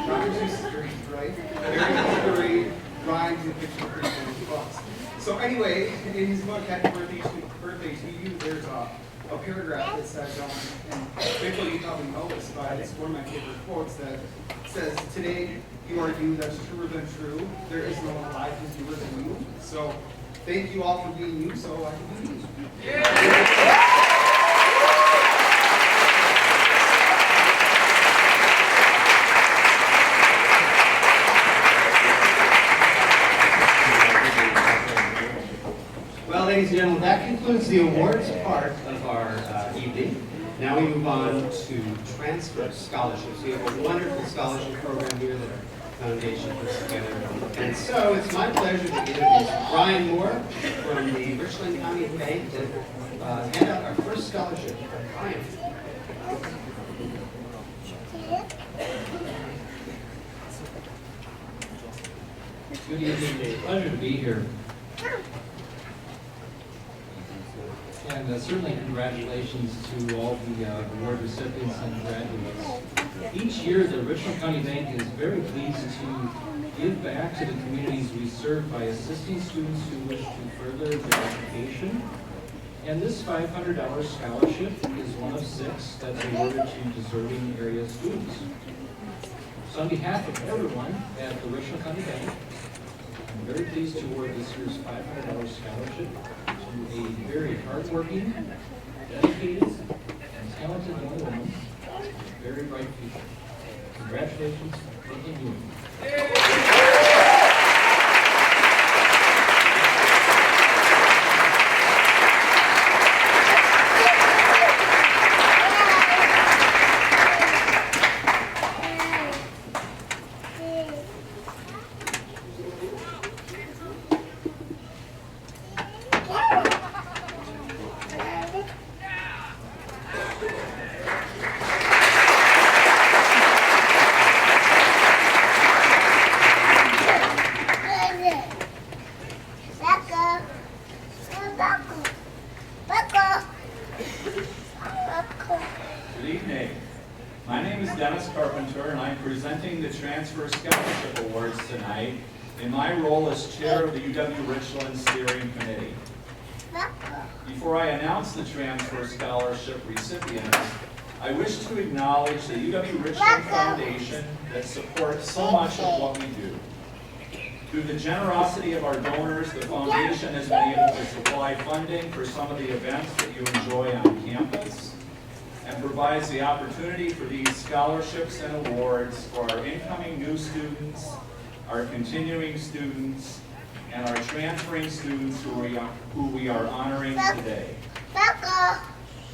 Dr. Seuss is great, right? Very great rhymes and picture pretty good books. So anyway, in his book, Happy Birthday to You, there's a paragraph that says, and maybe you probably know this, but it's one of my favorite quotes that says, "Today you are you, that's truer than true. There is no one alive who's newer than you." So thank you all for being you, so I can be me. Well, ladies and gentlemen, that concludes the awards part of our evening. Now we move on to transfer scholarships. We have a wonderful scholarship program here that our Foundation puts together. And so it's my pleasure to introduce Brian Moore from the Richland County Bank to hand out our first scholarship. Brian. Good evening. It's a pleasure to be here. And certainly congratulations to all the award recipients and graduates. Each year, the Richland County Bank is very pleased to give back to the communities we serve by assisting students who wish to further their education. And this $500 scholarship is one of 6 that's awarded to deserving area students. So on behalf of everyone at the Richland County Bank, I'm very pleased to award this year's $500 scholarship to a very hardworking, dedicated, and talented young woman with a very bright future. Congratulations, Caitlin Ewing. Good evening. My name is Dennis Carpenter, and I'm presenting the Transfer Scholarship Awards tonight in my role as chair of the UW-Richland Steering Committee. Before I announce the Transfer Scholarship recipients, I wish to acknowledge the UW-Richland Foundation that supports so much of what we do. Through the generosity of our donors, the foundation has been able to supply funding for some of the events that you enjoy on campus, and provides the opportunity for these scholarships and awards for our incoming new students, our continuing students, and our transferring students who we are honoring today.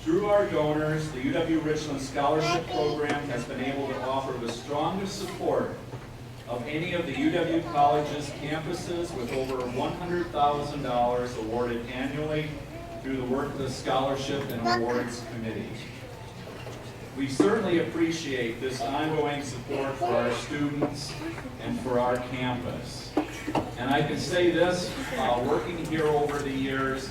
Through our donors, the UW-Richland Scholarship Program has been able to offer the strongest support of any of the UW College's campuses, with over $100,000 awarded annually through the work of the Scholarship and Awards Committee. We certainly appreciate this ongoing support for our students and for our campus. And I can say this, working here over the years,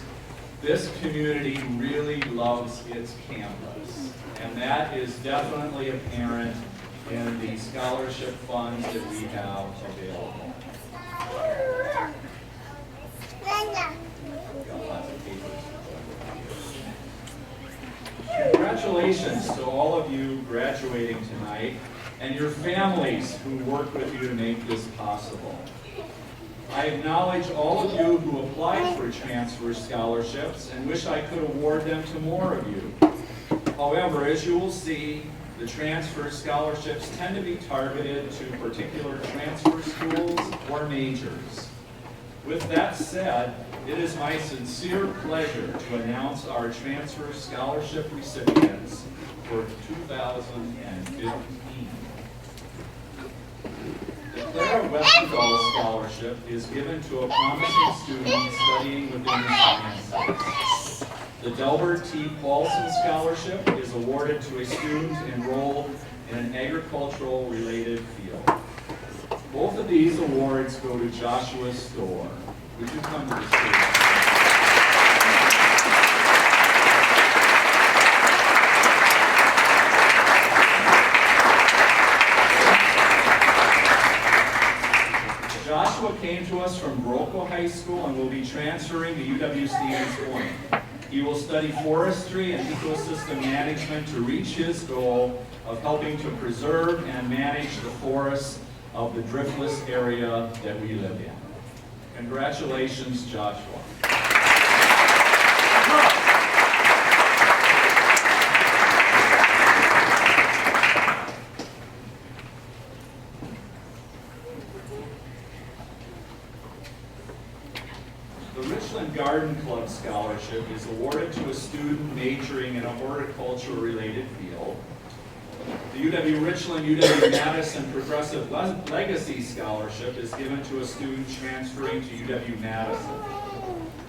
this community really loves its campus. And that is definitely apparent in the scholarship funds that we have available. Got lots of papers. Congratulations to all of you graduating tonight and your families who worked with you to make this possible. I acknowledge all of you who applied for transfer scholarships and wish I could award them to more of you. However, as you will see, the transfer scholarships tend to be targeted to particular transfer schools or majors. With that said, it is my sincere pleasure to announce our transfer scholarship recipients for 2015. The Clara Westerdahl Scholarship is given to a promising student studying within the sciences. The Delbert T. Paulson Scholarship is awarded to a student enrolled in an agricultural-related field. Both of these awards go to Joshua Storr. Would you come to the stage? Joshua came to us from Broco High School and will be transferring to UW-Stevens Point. He will study forestry and ecosystem management to reach his goal of helping to preserve and manage the forests of the driftless area that we live in. Congratulations, Joshua. The Richland Garden Club Scholarship is awarded to a student majoring in a horticulture-related field. The UW-Richland, UW-Madison Progressive Legacy Scholarship is given to a student transferring to UW-Madison.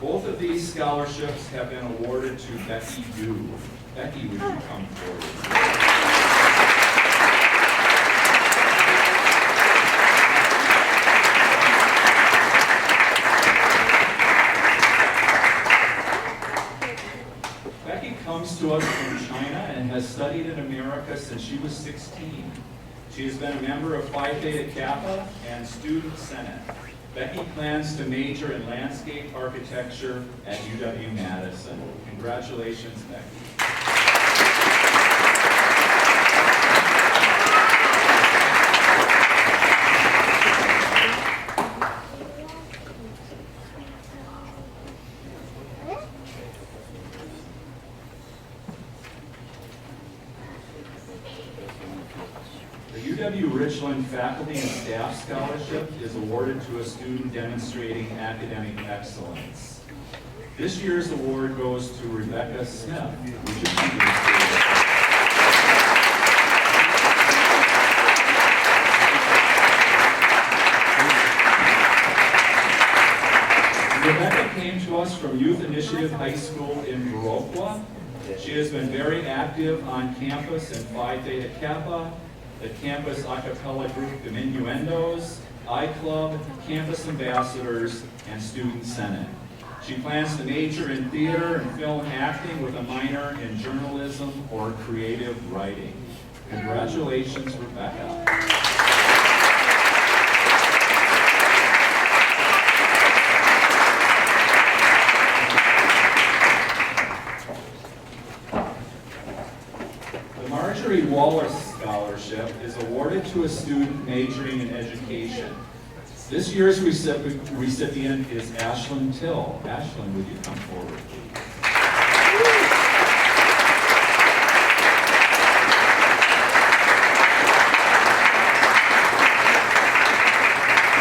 Both of these scholarships have been awarded to Becky Dew. Becky, would you come forward? Comes to us from China and has studied in America since she was 16. She has been a member of Phi Theta Kappa and Student Senate. Becky plans to major in landscape architecture at UW-Madison. Congratulations, Becky. UW-Richland Faculty and Staff Scholarship is awarded to a student demonstrating academic excellence. This year's award goes to Rebecca Smith. Would you please Rebecca came to us from Youth Initiative High School in Viroqua. She has been very active on campus in Phi Theta Kappa, the campus a cappella group Diminuendos, iClub, campus ambassadors, and student senate. She plans to major in theater and film acting with a minor in journalism or creative writing. Congratulations, Rebecca. Wallace Scholarship is awarded to a student majoring in education. This year's recipient is Ashlyn Till. Ashlyn, would you come forward, please?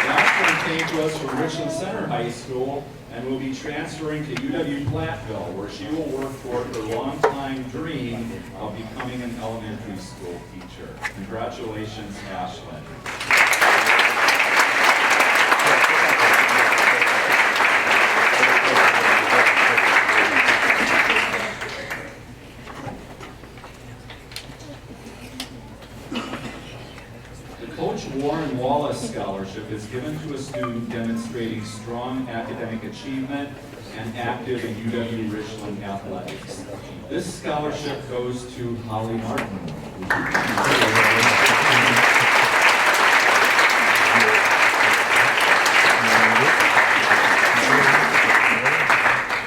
Ashlyn came to us from Richland Center High School and will be transferring to UW-Platteville, where she will work toward her longtime dream of becoming an elementary school teacher. Congratulations, Ashlyn. Warren Wallace Scholarship is given to a student demonstrating strong academic achievement and active in UW-Richland athletics. This scholarship goes to Holly Martin.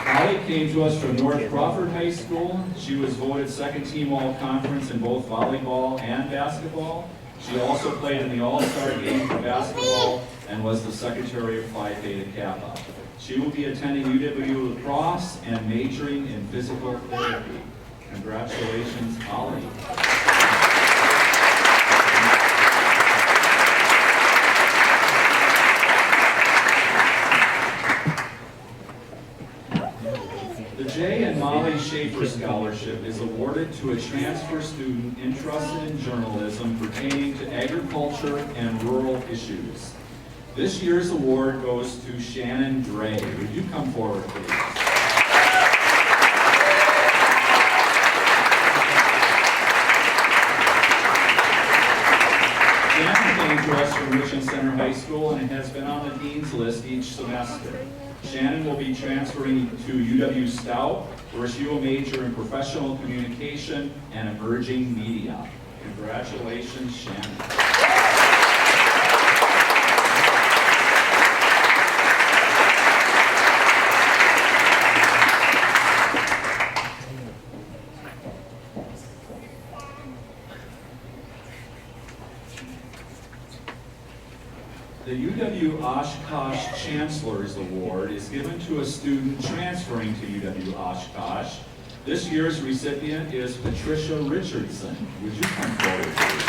Holly came to us from North Crawford High School. She was voted second team all-conference in both volleyball and basketball. She also played in the All-Star game for basketball and was the secretary of Phi Theta Kappa. She will be attending UW lacrosse and majoring in physical therapy. Congratulations, Holly. The Jay and Molly Schaefer Scholarship is awarded to a transfer student interested in journalism pertaining to agriculture and rural issues. This year's award goes to Shannon Dre. Would you come forward, please? Shannon came to us from Richland Center High School and has been on the dean's list each semester. Shannon will be transferring to UW Stout, where she will major in professional communication and emerging media. Congratulations, Shannon. The UW-Oshkosh Chancellor's Award is given to a student transferring to UW-Oshkosh. This year's recipient is Patricia Richardson. Would you come forward, please?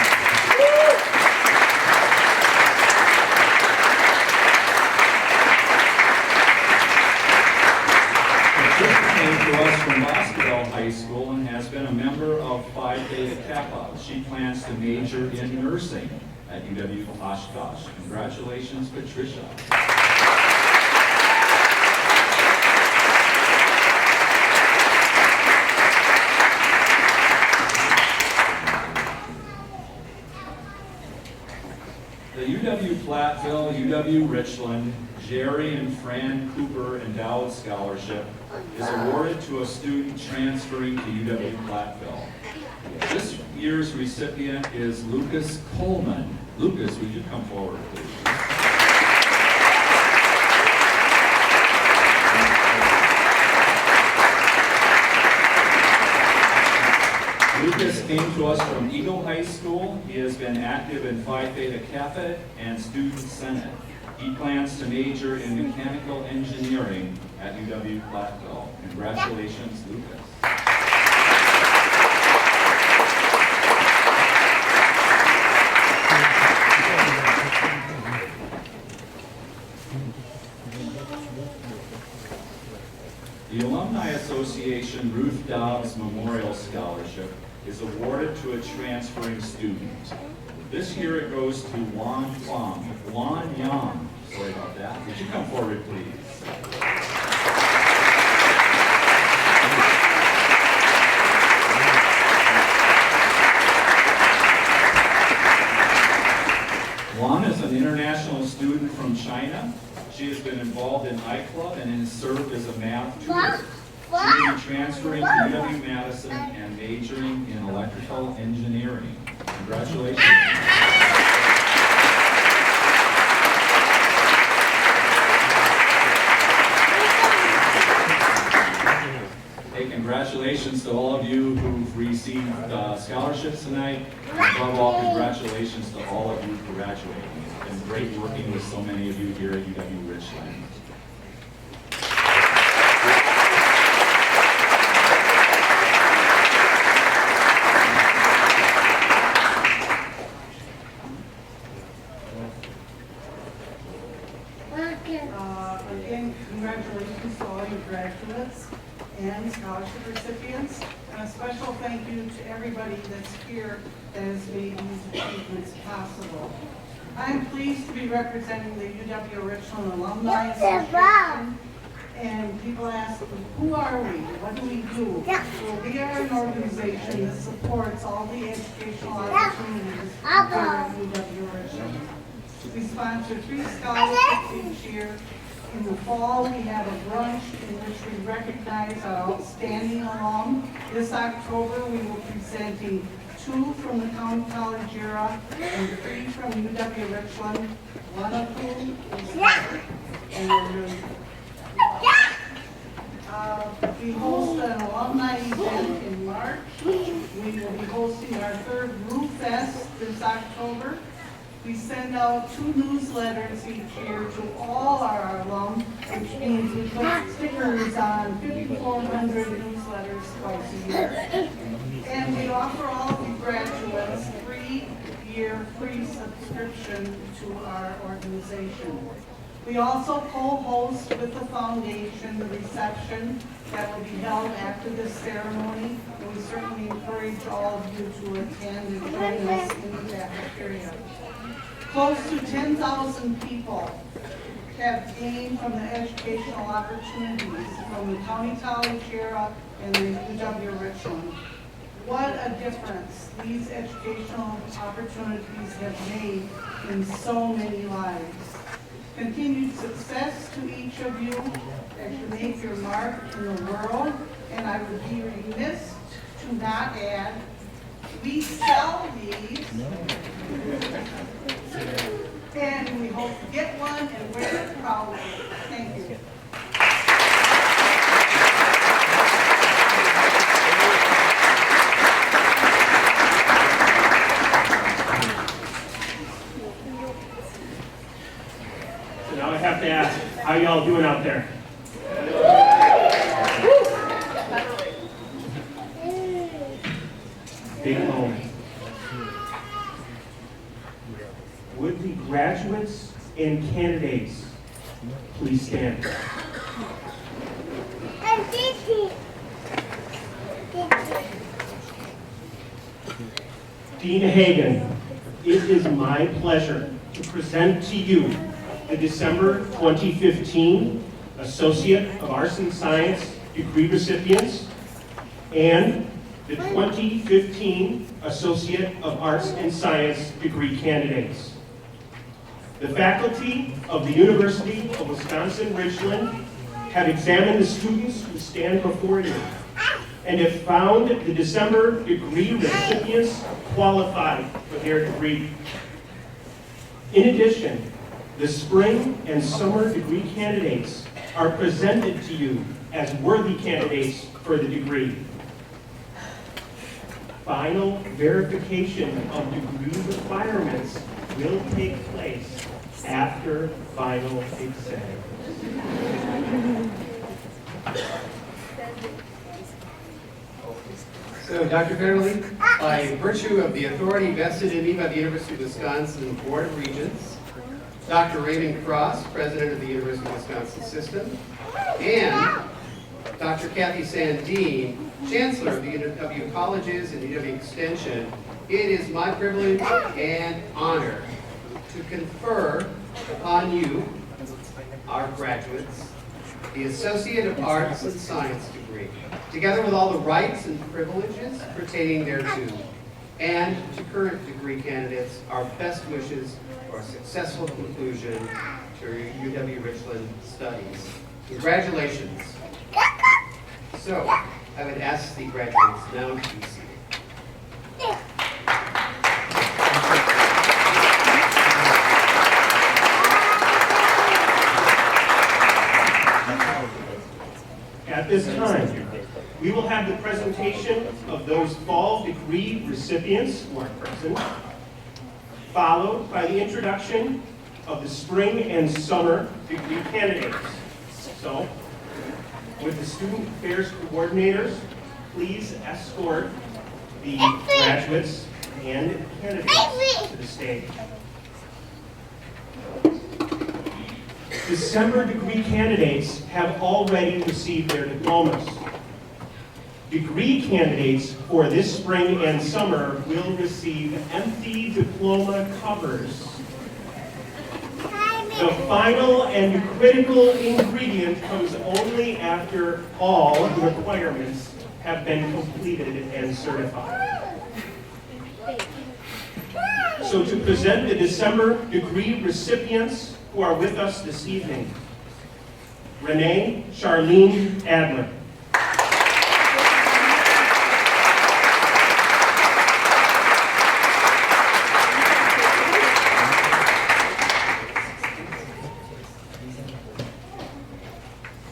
Patricia came to us from Boscoville High School and has been a member of Phi Beta Kappa. She plans to major in nursing at UW-Oshkosh. Congratulations, Patricia. The UW-Platteville, UW-Richland, Jerry and Fran Cooper Endowed Scholarship is awarded to a student transferring to UW-Platteville. This year's recipient is Lucas Coleman. Lucas, would you come forward, please? Lucas came to us from Eagle High School. He has been active in Phi Theta Kappa and Student Senate. He plans to major in mechanical engineering at UW-Platteville. Congratulations, Lucas. The Alumni Association Ruth Dobbs Memorial Scholarship is awarded to a transferring student. This year it goes to Juan Yang. Sorry about that. Would you come forward, please? Juan is an international student from China. She has been involved in iClub and has served as a math tutor. She will be transferring to UW-Madison and majoring in electrical engineering. Congratulations. Hey, congratulations to all of you who've received scholarships tonight. And above all, congratulations to all of you for graduating. It's been great working with so many of you here at UW-Richland. Again, congratulations to all your graduates and scholarship recipients, and a special thank you to everybody that's here that has made these achievements possible. I am pleased to be representing the UW-Richland Alumni Association, and people ask, who are we? What do we do? Well, we are an organization that supports all the educational opportunities here at UW-Richland. We sponsor 3 scholarships each year. In the fall, we have a brunch in which we recognize our outstanding alum. This October, we will be presenting 2 from the County College era and 3 from UW-Richland, one of whom is here. And we're really we host an alumni event in March. We will be hosting our 3rd Roof Fest this October. We send out 2 newsletters each year to all our alum, which means we put stickers on 5,400 newsletters twice a year. And we offer all of you graduates 3-year free subscription to our organization. We also co-host with the foundation the reception that will be held after this ceremony. And we certainly encourage all of you to attend and join us in the cafeteria. Close to 10,000 people have gained from the educational opportunities from the County College era and the UW-Richland. What a difference these educational opportunities have made in so many lives. Continued success to each of you as you make your mark in the world, and I would be remiss to not add, we sell these, and we hope to get one and wear it proudly. Thank you. So now I have to ask, how y'all doing out there? Big moment. Would the graduates and candidates please stand? Dean Hagan, it is my pleasure to present to you the December 2015 Associate of Arts and Science degree recipients and the 2015 Associate of Arts and Science degree candidates. The faculty of the University of Wisconsin-Richland have examined the students who stand before you and have found the December degree recipients qualified for their degree. In addition, the spring and summer degree candidates are presented to you as worthy candidates for the degree. Final verification of degree requirements will take place after final exam. So, Dr. Fairley, by virtue of the authority vested in me by the University of Wisconsin Board of Regents, Dr. Raymond Cross, President of the University of Wisconsin System, and Dr. Kathy Sandeen, Chancellor of the UW Colleges and UW Extension, it is my privilege and honor to confer upon you, our graduates, the Associate of Arts and Science degree, together with all the rights and privileges pertaining thereto, and to current degree candidates, our best wishes for a successful conclusion to your UW-Richland studies. Congratulations. So, I would ask the graduates now to be seated. At this time, we will have the presentation of those fall degree recipients who are present, followed by the introduction of the spring and summer degree candidates. So, with the student affairs coordinators, please escort the graduates and candidates to the stage. December degree candidates have already received their diplomas. Degree candidates for this spring and summer will receive empty diploma covers. The final and critical ingredient comes only after all the requirements have been completed and certified. So to present the December degree recipients who are with us this evening, Renee Charlene Adler.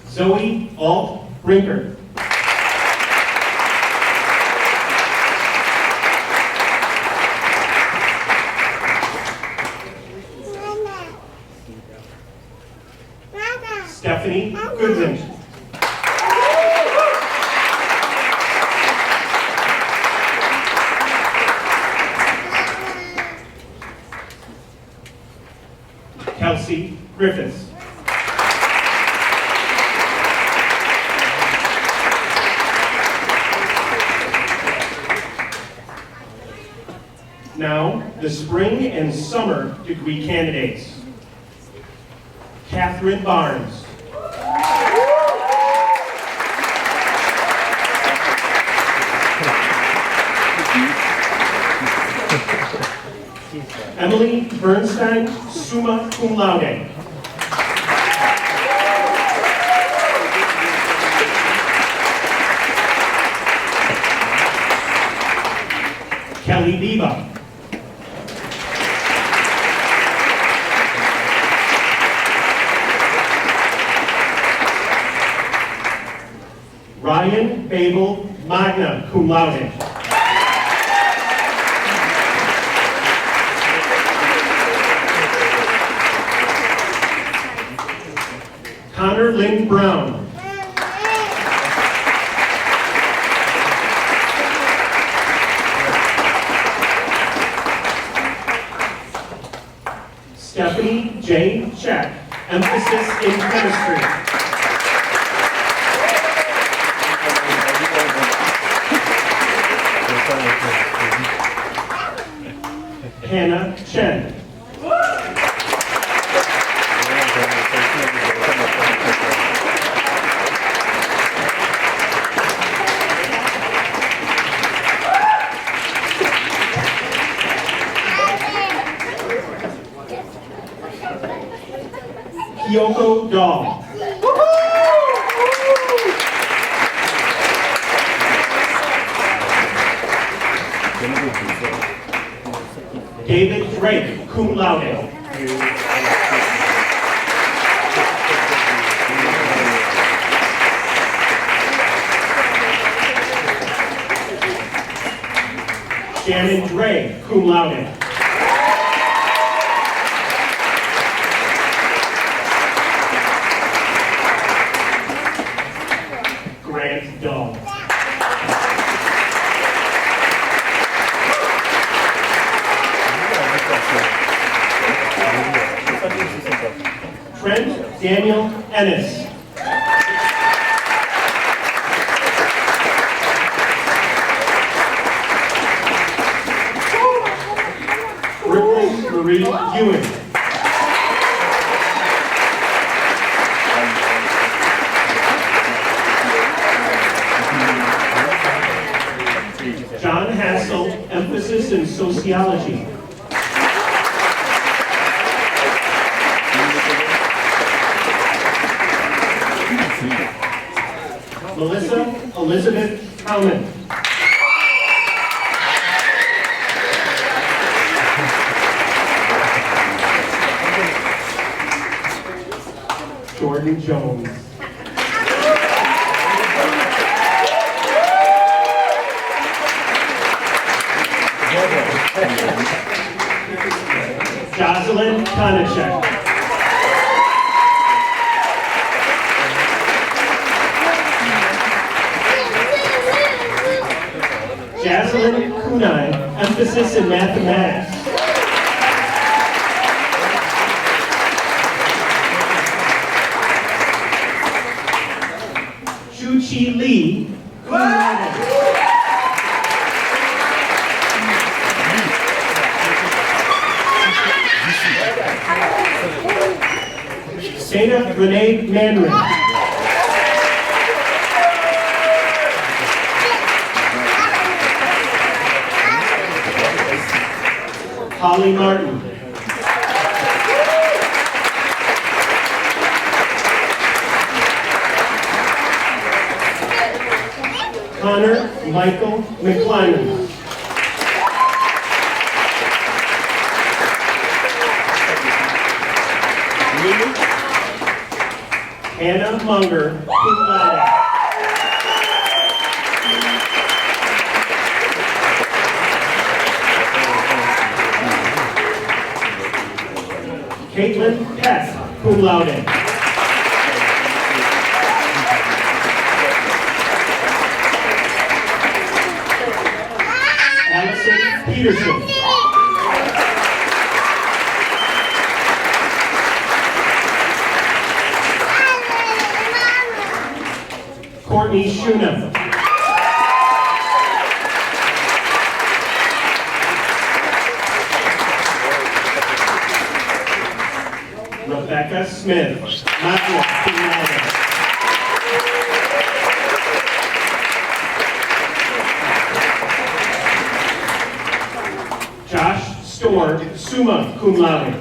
Zoe Alt Brinker. Stephanie Goodman. Kelsey Griffiths. Now, the spring and summer degree candidates. Catherine Barnes. Emily Bernstein, summa cum laude. Kelly Biba. Ryan Babel, magna cum laude. Connor Lynn Brown. Stephanie J. Check, emphasis in chemistry. Hannah Chen. Kyoko Dahl. David Drake, cum laude. Shannon Gray, cum laude. Grant Dahl. Trent Daniel Ennis. Ripley Marie Ewing. John Hassel, emphasis in sociology. Melissa Elizabeth Howman. Jordan Jones. Jocelyn Konachek. Jaslyn Kunai, emphasis in mathematics. Chu-Chi Lee, cum laude. Dana Renee Manring. Holly Martin. Connor Michael McClyman. Hannah Munger, cum laude. Caitlin Peck, cum laude. Allison Peterson. Courtney Shuna. Rebecca Smith. Josh Storr, summa cum laude.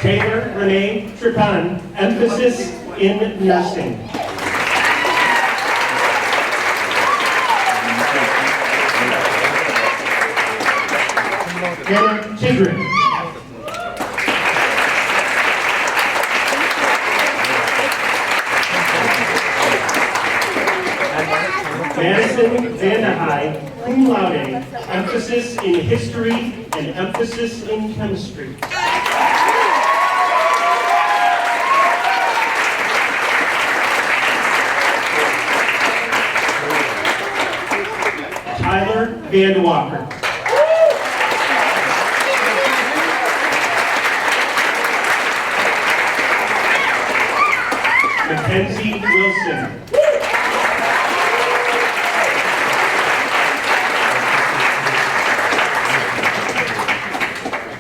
Taylor Renee Tripan, emphasis in nursing. Hannah Tigran. Madison Vandehei, cum laude, emphasis in history and emphasis in chemistry. Tyler Vandewalker. Mackenzie Wilson.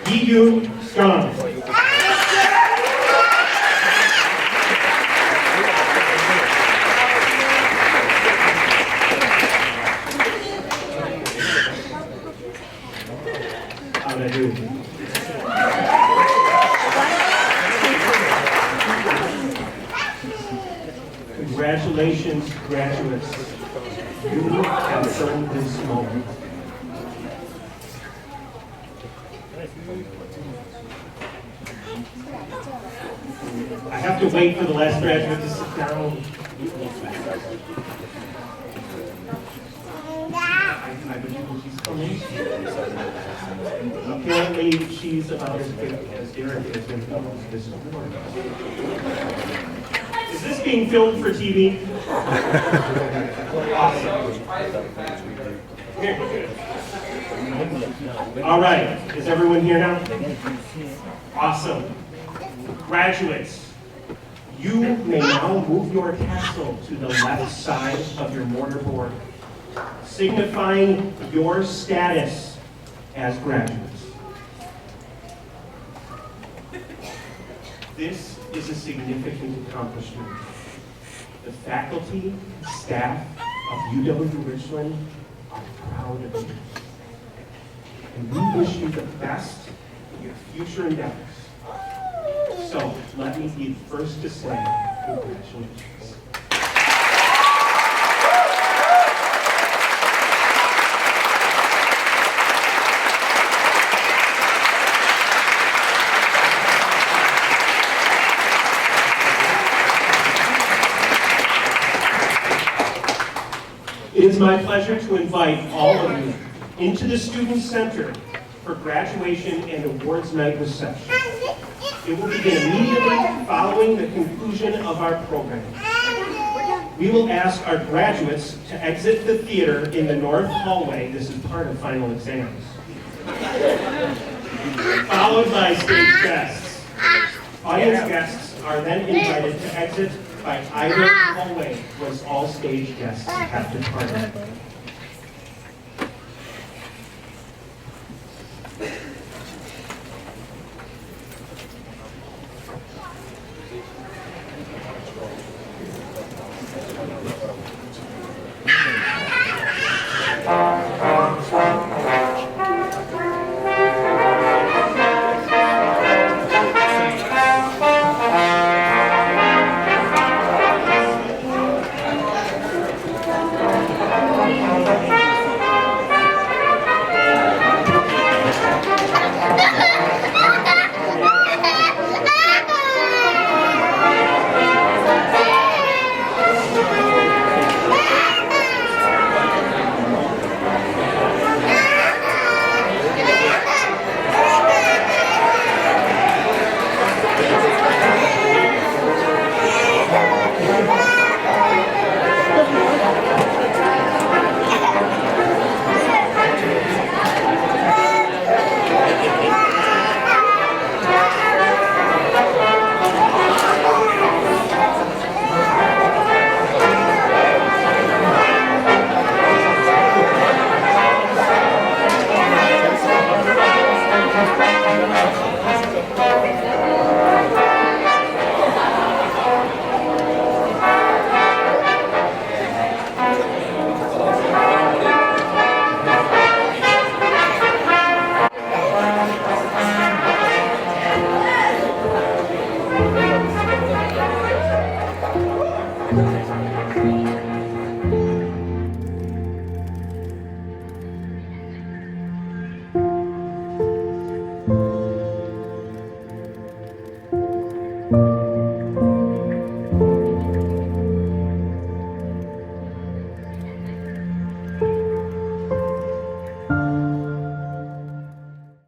Yi-Yu Skong. How'd I do? Congratulations, graduates. You have earned this moment. I have to wait for the last graduate to sit down. She's coming. Apparently, she's about as big as Derek is when he holds this award. Is this being filmed for TV? Awesome. All right, is everyone here now? Awesome. Graduates, you may now move your tassel to the left side of your mortarboard, signifying your status as graduates. This is a significant accomplishment. The faculty, staff of UW-Richland are proud of you. And we wish you the best in your future endeavors. So, let me be the first to say congratulations. It is my pleasure to invite all of you into the Student Center for graduation and awards night reception. It will begin immediately following the conclusion of our program. We will ask our graduates to exit the theater in the north hallway. This is part of final exams. Followed by stage guests. Audience guests are then invited to exit by either hallway once all stage guests have departed.